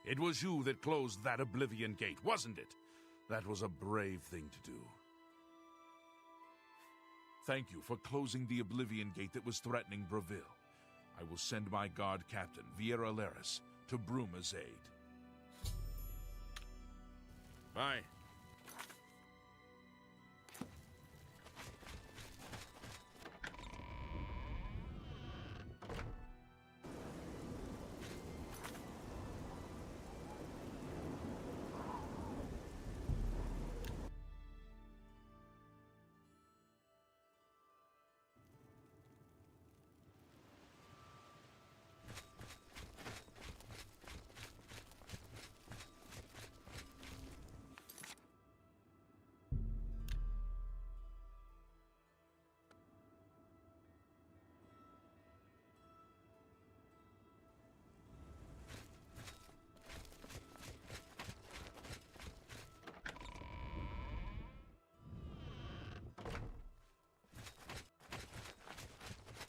It was you that closed that Oblivion Gate, wasn't it? That was a brave thing to do. Thank you for closing the Oblivion Gate that was threatening Breville. I will send my guard captain, Viera Laris, to Bruma's aid. Bye.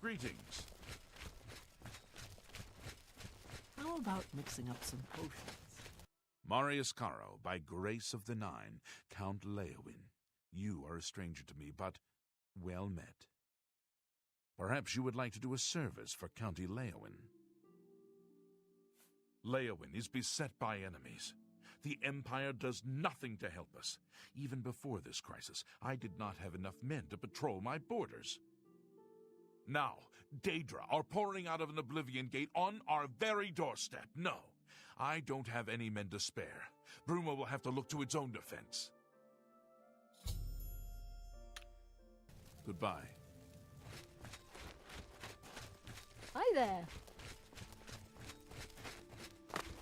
Greetings. How about mixing up some potions? Marius Caro, by grace of the Nine, Count Leowin. You are a stranger to me, but well met. Perhaps you would like to do a service for County Leowin. Leowin is beset by enemies. The Empire does nothing to help us. Even before this crisis, I did not have enough men to patrol my borders. Now, Daedra are pouring out of an Oblivion Gate on our very doorstep. No, I don't have any men to spare. Bruma will have to look to its own defense. Goodbye. Hi there.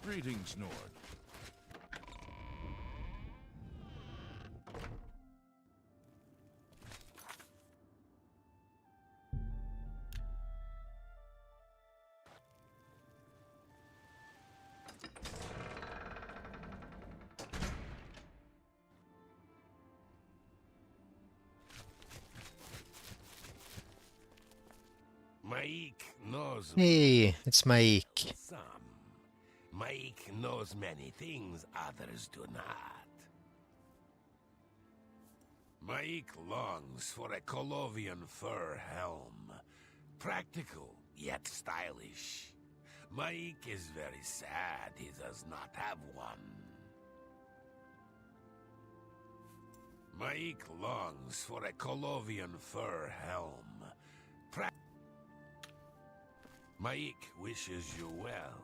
Greetings, Nord. Maik knows Hey, it's Maik. some. Maik knows many things others do not. Maik longs for a Colovian fur helm. Practical, yet stylish. Maik is very sad he does not have one. Maik longs for a Colovian fur helm. Maik wishes you well.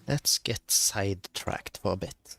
Let's get sidetracked for a bit.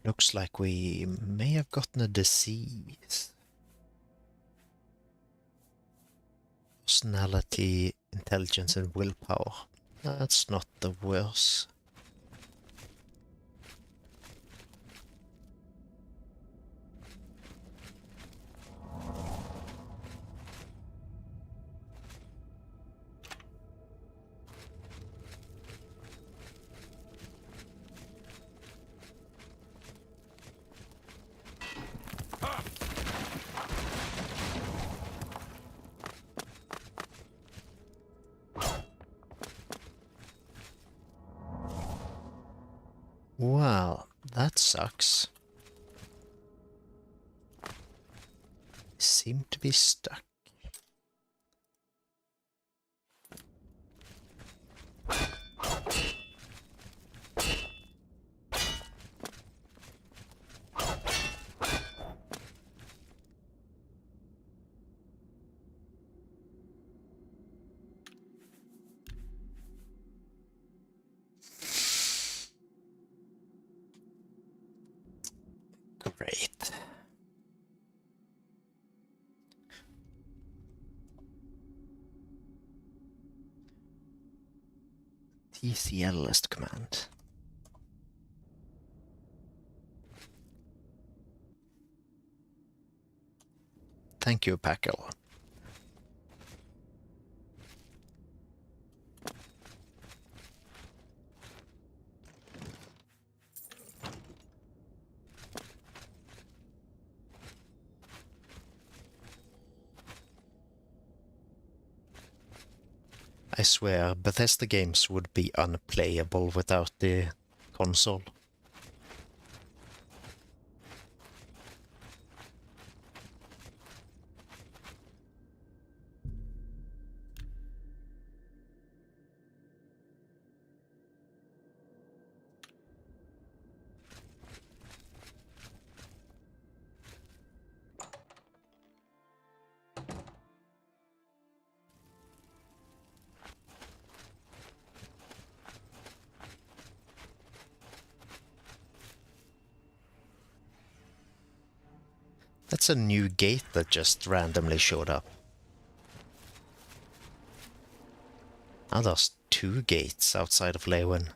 Looks like we may have gotten a disease. Personality, intelligence, and willpower. That's not the worst. Well, that sucks. Seem to be stuck. Great. TCL list command. Thank you, Packle. I swear, Bethesda games would be unplayable without the console. That's a new gate that just randomly showed up. Now there's 2 gates outside of Lewin.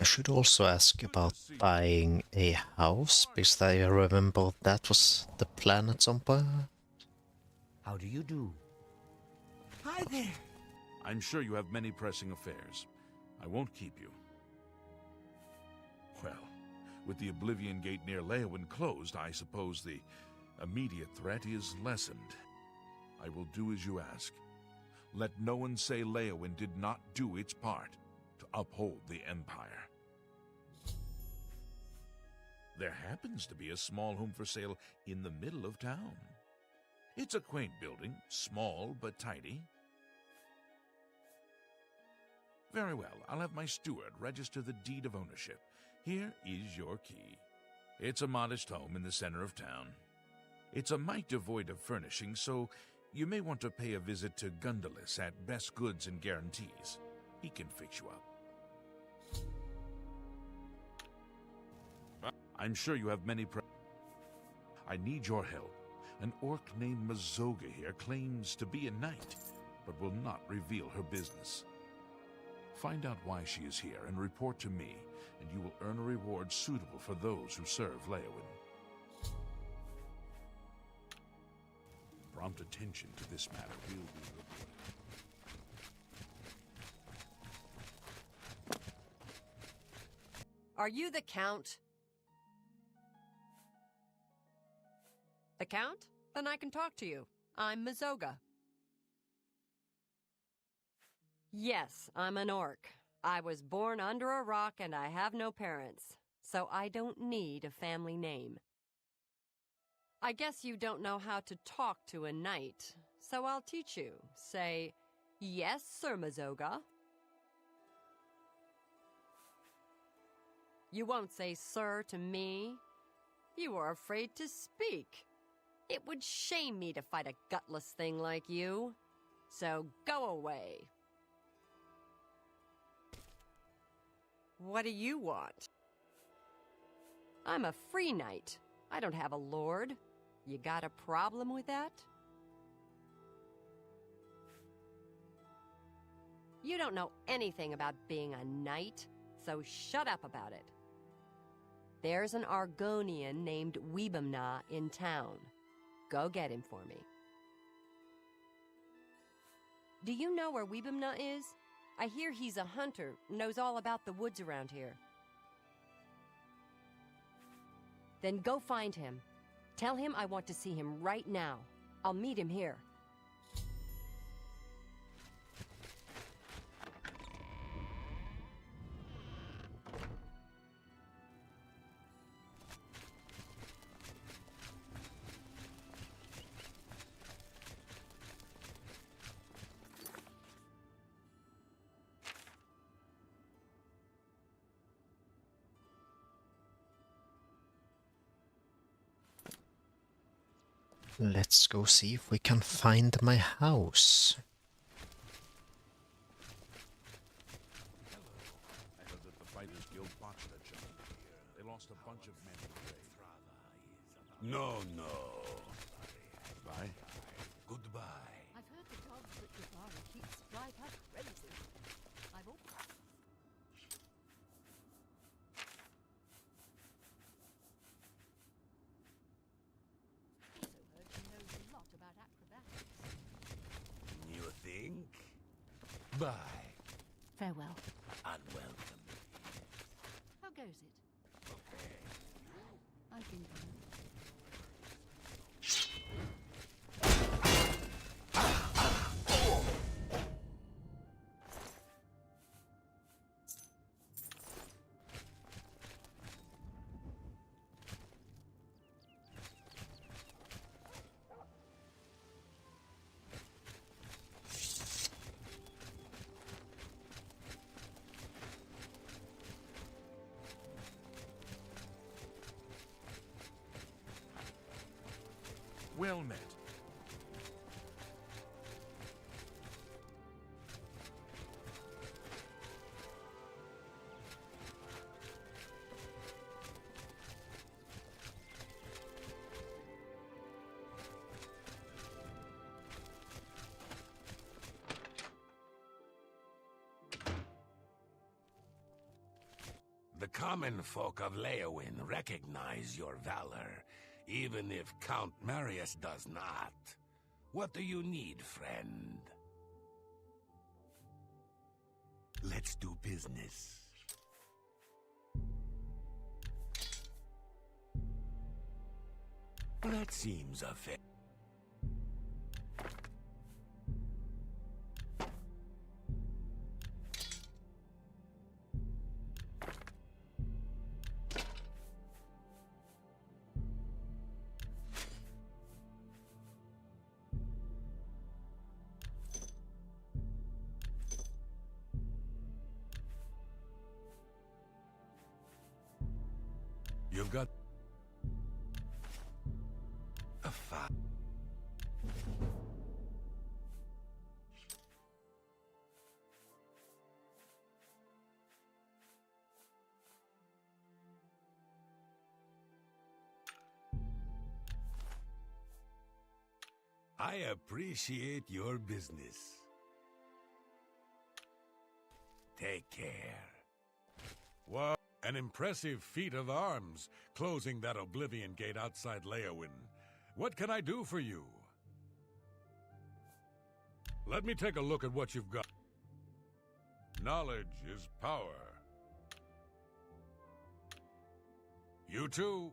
I should also ask about buying a house, because I remember that was the plan at some point. How do you do? Hi there. I'm sure you have many pressing affairs. I won't keep you. Well, with the Oblivion Gate near Leowyn closed, I suppose the immediate threat is lessened. I will do as you ask. Let no one say Leowyn did not do its part to uphold the Empire. There happens to be a small home for sale in the middle of town. It's a quaint building, small but tidy. Very well, I'll have my steward register the deed of ownership. Here is your key. It's a modest home in the center of town. It's a mite devoid of furnishing, so you may want to pay a visit to Gundalis at Best Goods and Guarantees. He can fix you up. I'm sure you have many I need your help. An orc named Mazoga here claims to be a knight, but will not reveal her business. Find out why she is here and report to me, and you will earn a reward suitable for those who serve Leowyn. Prompt attention to this matter will be reported. Are you the Count? The Count? Then I can talk to you. I'm Mazoga. Yes, I'm an orc. I was born under a rock and I have no parents, so I don't need a family name. I guess you don't know how to talk to a knight, so I'll teach you. Say, "Yes, Sir Mazoga." You won't say "sir" to me. You are afraid to speak. It would shame me to fight a gutless thing like you. So go away. What do you want? I'm a free knight. I don't have a lord. You got a problem with that? You don't know anything about being a knight, so shut up about it. There's an Argonian named Weebamna in town. Go get him for me. Do you know where Weebamna is? I hear he's a hunter, knows all about the woods around here. Then go find him. Tell him I want to see him right now. I'll meet him here. Let's go see if we can find my house. I heard that the Fighters Guild botched that job. They lost a bunch of men in the raid. No. Bye. Goodbye. I've heard the dogs that Guevara keeps drive her crazy. I've also heard she knows a lot about acrobatics. You think? Bye. Farewell. Unwelcome. How goes it? Okay. I've been coming. Well met. The common folk of Leowin recognize your valor, even if Count Marius does not. What do you need, friend? Let's do business. That seems a fair. You've got a fa- I appreciate your business. Take care. Wow, an impressive feat of arms, closing that Oblivion Gate outside Leowin. What can I do for you? Let me take a look at what you've got. Knowledge is power. You too.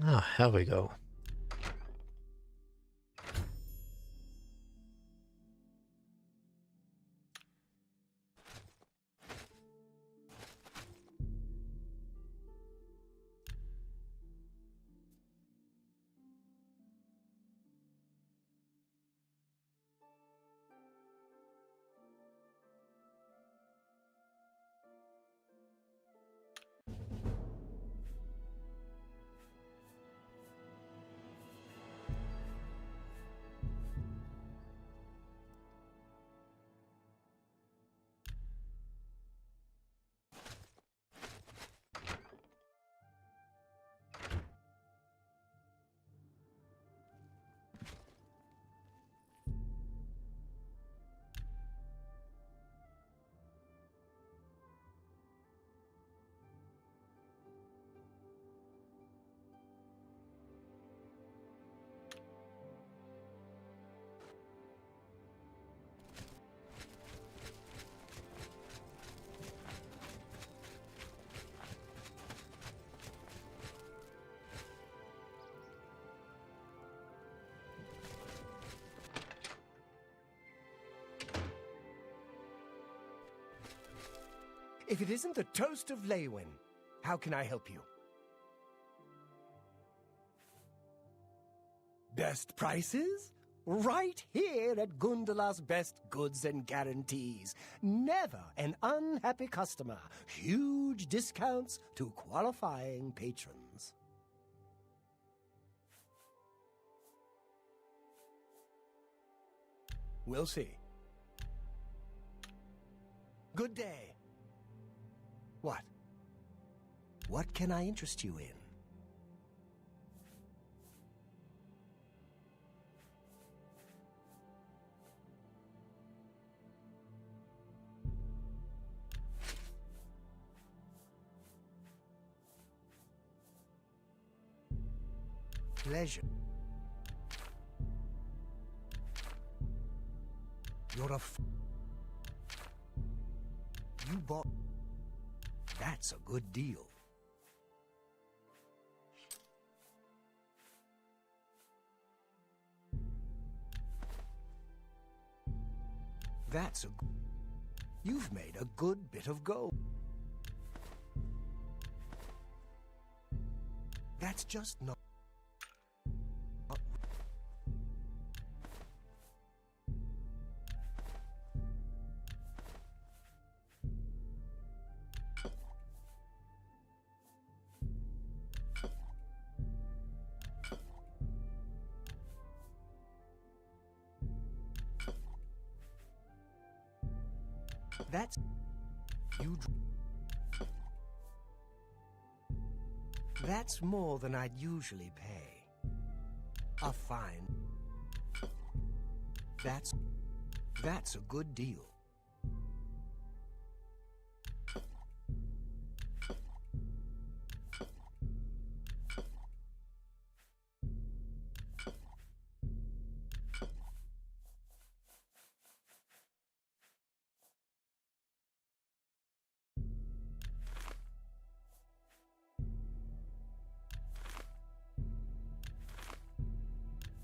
Ah, here we go. If it isn't the toast of Leywin, how can I help you? Best prices? Right here at Gundala's Best Goods and Guarantees. Never an unhappy customer. Huge discounts to qualifying patrons. We'll see. Good day. What? What can I interest you in? Pleasure. You're a You bought... That's a good deal. That's a... You've made a good bit of gold. That's just not... That's... You... That's more than I'd usually pay. A fine. That's a good deal.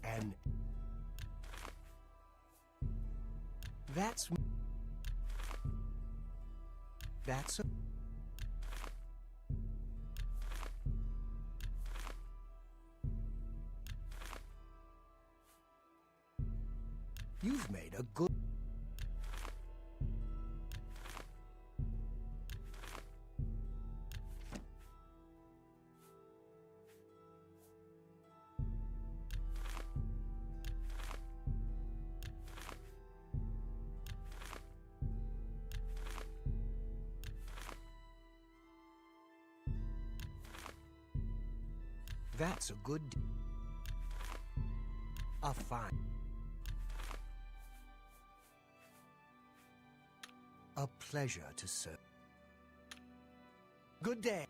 And that's a... You've made a good... That's a good... A fine... A pleasure to serve. Good day.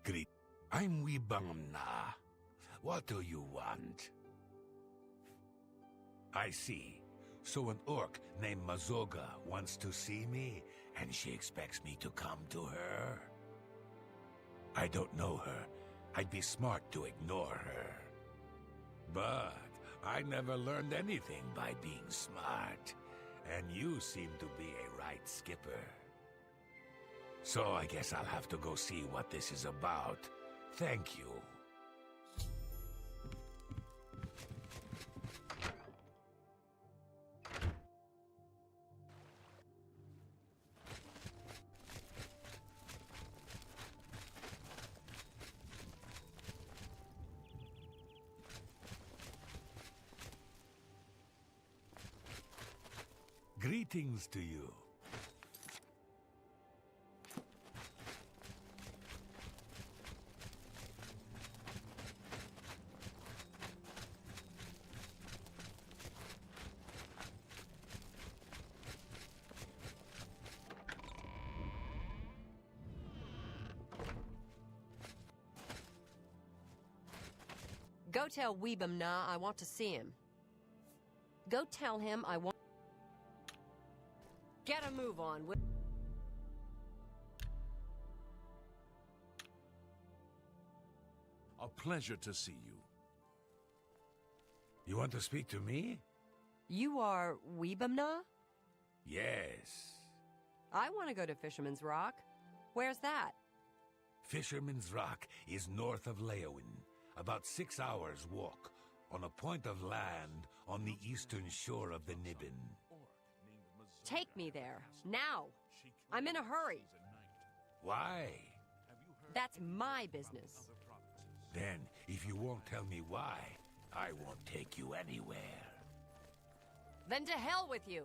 Greet. I'm Bruma. What do you want? I see. So an orc named Mazoga wants to see me, and she expects me to come to her? I don't know her. I'd be smart to ignore her. But I never learned anything by being smart, and you seem to be a right skipper. So I guess I'll have to go see what this is about. Thank you. Greetings to you. Go tell Bruma I want to see him. Go tell him I want... Get a move on. A pleasure to see you. You want to speak to me? You are Bruma? Yes. I want to go to Fisherman's Rock. Where's that? Fisherman's Rock is north of Leowin, about 6 hours' walk, on a point of land on the eastern shore of the Nibbin. Take me there, now. I'm in a hurry. Why? That's my business. Then, if you won't tell me why, I won't take you anywhere. Then to hell with you.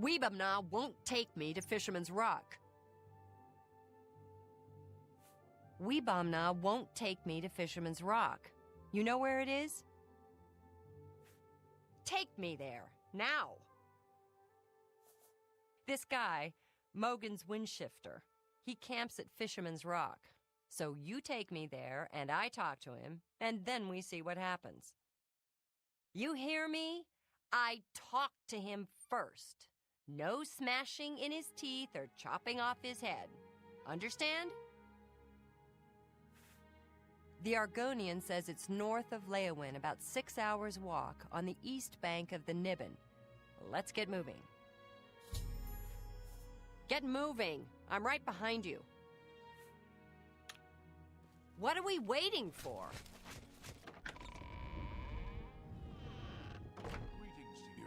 Weebamna won't take me to Fisherman's Rock. Weebamna won't take me to Fisherman's Rock. You know where it is? Take me there, now. This guy, Mogan's Windshifter, he camps at Fisherman's Rock. So you take me there, and I talk to him, and then we see what happens. You hear me? I talk to him first. No smashing in his teeth or chopping off his head. Understand? The Argonian says it's north of Leowin, about 6 hours' walk, on the east bank of the Niben. Let's get moving. Get moving! I'm right behind you. What are we waiting for? Greetings to you.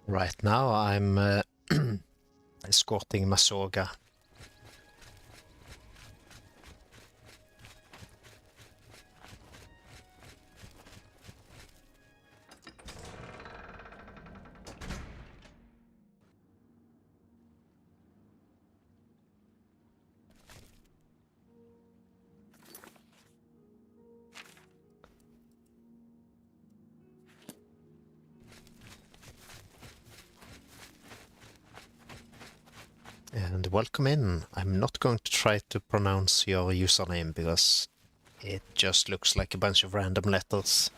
Right now I'm escorting Masoga. And welcome in. I'm not going to try to pronounce your username because it just looks like a bunch of random letters.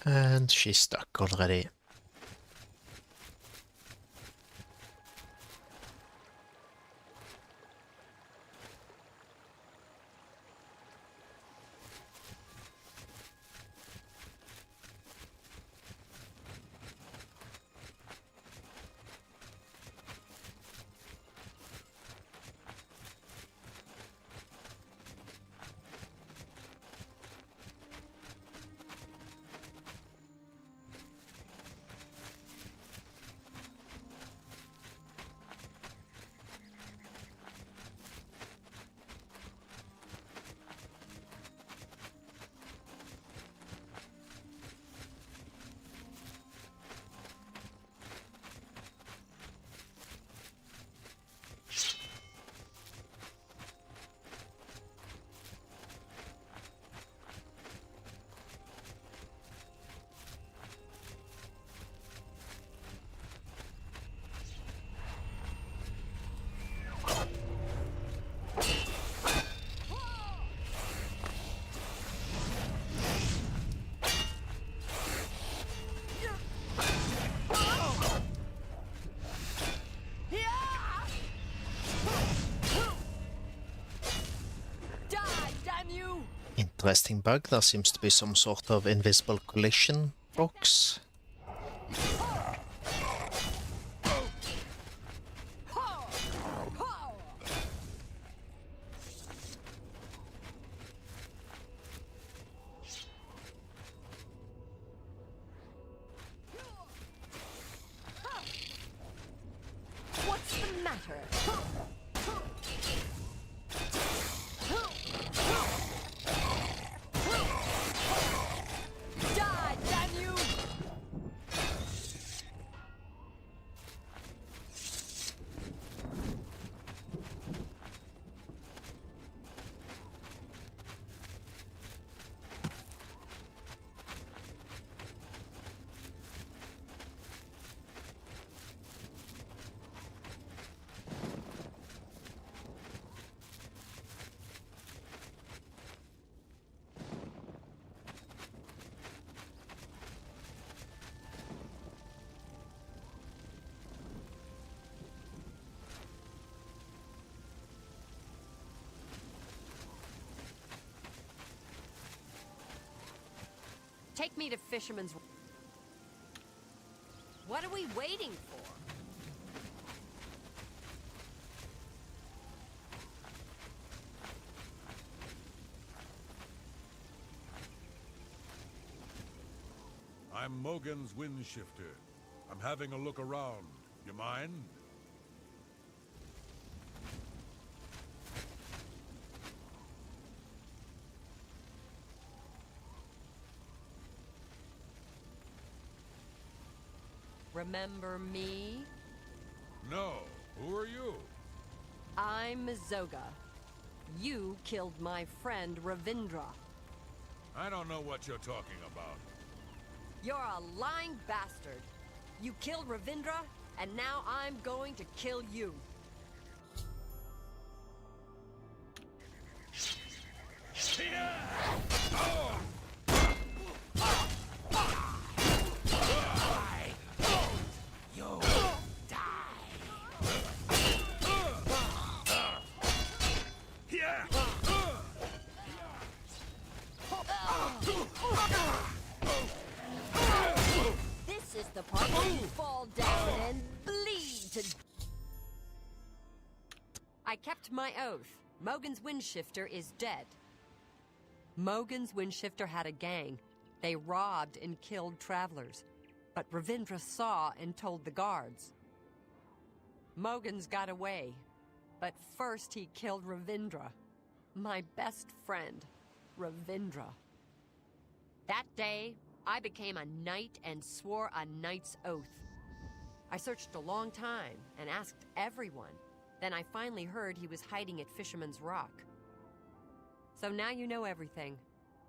And she's stuck already. Interesting bug. There seems to be some sort of invisible collision box. What's the matter? Die, damn you! Take me to Fisherman's... What are we waiting for? I'm Mogan's Windshifter. I'm having a look around. You mind? Remember me? No. Who are you? I'm Zoga. You killed my friend Ravindra. I don't know what you're talking about. You're a lying bastard. You killed Ravindra, and now I'm going to kill you. This is the part where you fall down and bleed to... I kept my oath. Mogan's Windshifter is dead. Mogan's Windshifter had a gang. They robbed and killed travelers. But Ravindra saw and told the guards. Mogan's got away. But first he killed Ravindra. My best friend, Ravindra. That day, I became a knight and swore a knight's oath. I searched a long time and asked everyone. Then I finally heard he was hiding at Fisherman's Rock. So now you know everything.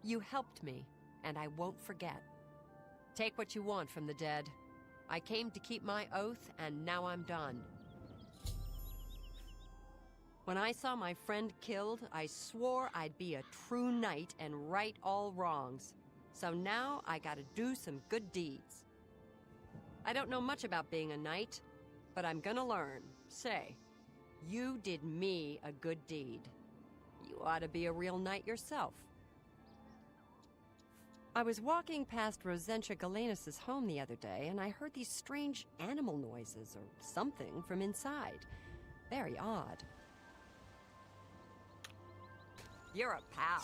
You helped me, and I won't forget. Take what you want from the dead. I came to keep my oath, and now I'm done. When I saw my friend killed, I swore I'd be a true knight and right all wrongs. So now I gotta do some good deeds. I don't know much about being a knight, but I'm gonna learn. Say, you did me a good deed. You ought to be a real knight yourself. I was walking past Rosentia Galenus' home the other day, and I heard these strange animal noises or something from inside. Very odd. You're a pal.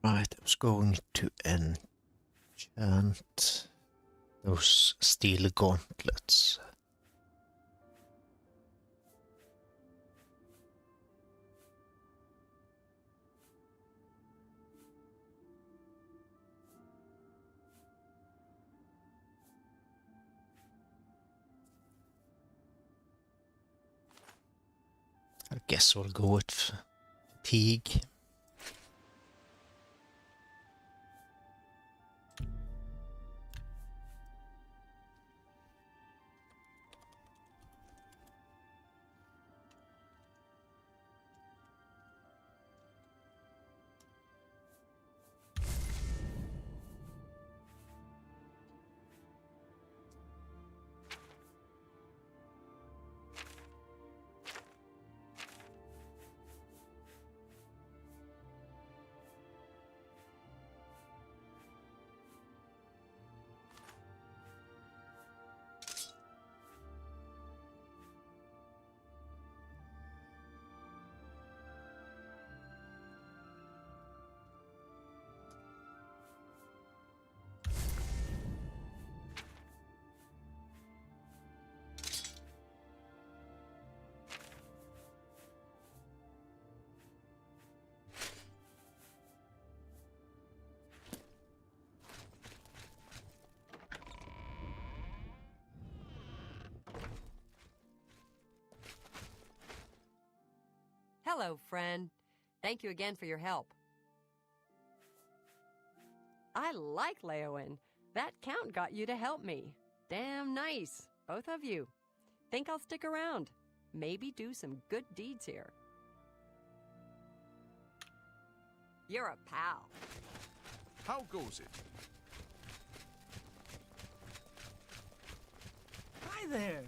Right, I was going to enchant those steel gauntlets. I guess we'll go with fatigue. Hello, friend. Thank you again for your help. I like Leowin. That count got you to help me. Damn nice, both of you. Think I'll stick around. Maybe do some good deeds here. You're a pal. How goes it? Hi there.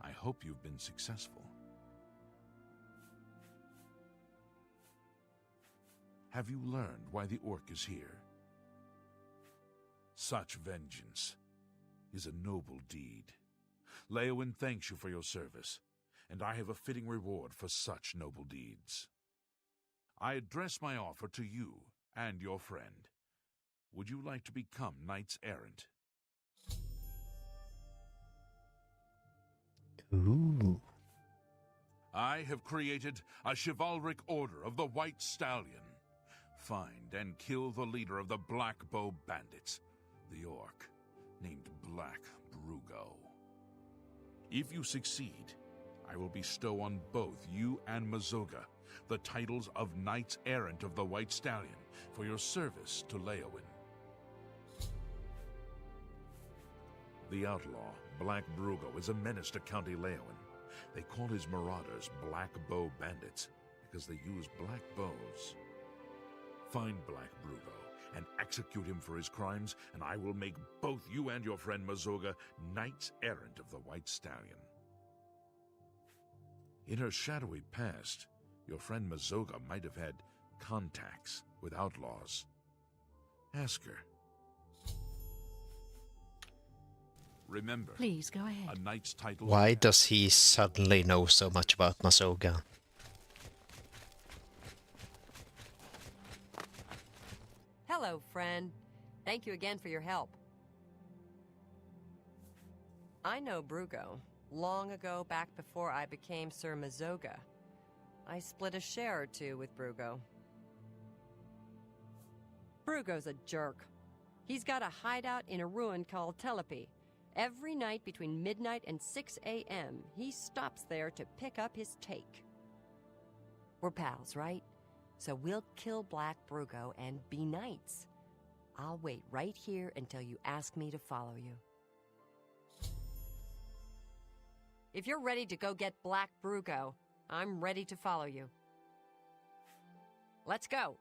I hope you've been successful. Have you learned why the orc is here? Such vengeance is a noble deed. Leowin thanks you for your service, and I have a fitting reward for such noble deeds. I address my offer to you and your friend. Would you like to become knights errant? Ooh. I have created a chivalric order of the White Stallion. Find and kill the leader of the Black Bow Bandits, the orc, named Black Brugo. If you succeed, I will bestow on both you and Mazoga the titles of Knights Errant of the White Stallion for your service to Leowin. The outlaw, Black Brugo, is a menace to County Leowin. They call his marauders Black Bow Bandits because they use black bows. Find Black Brugo and execute him for his crimes, and I will make both you and your friend Mazoga Knights Errant of the White Stallion. In her shadowy past, your friend Mazoga might have had contacts with outlaws. Ask her. Remember, Please, go ahead. a knight's title... Why does he suddenly know so much about Mazoga? Hello, friend. Thank you again for your help. I know Brugo. Long ago, back before I became Sir Mazoga. I split a share or two with Brugo. Brugo's a jerk. He's got a hideout in a ruin called Telepi. Every night between midnight and 6 a.m., he stops there to pick up his take. We're pals, right? So we'll kill Black Brugo and be knights. I'll wait right here until you ask me to follow you. If you're ready to go get Black Brugo, I'm ready to follow you. Let's go.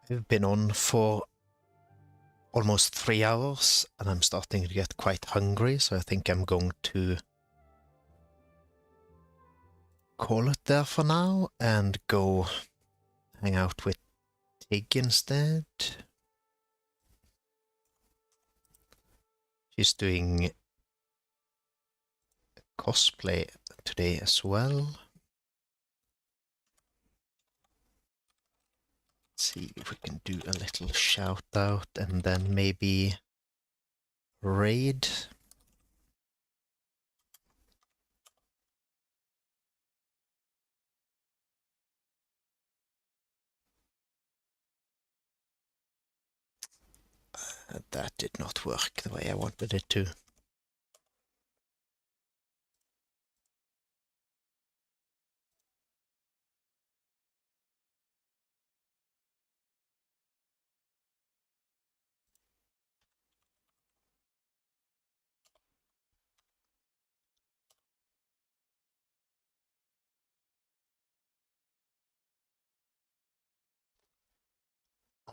We've been on for almost 3 hours, and I'm starting to get quite hungry, so I think I'm going to call it there for now and go hang out with Tig instead. She's doing cosplay today as well. See if we can do a little shout out and then maybe raid. That did not work the way I wanted it to.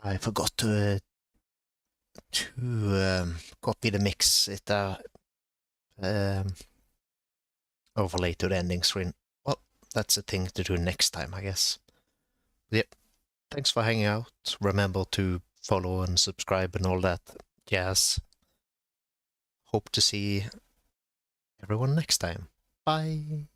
I forgot to copy the mix it overlay to the ending screen. Well, that's a thing to do next time, I guess. Yep. Thanks for hanging out. Remember to follow and subscribe and all that jazz. Hope to see everyone next time. Bye.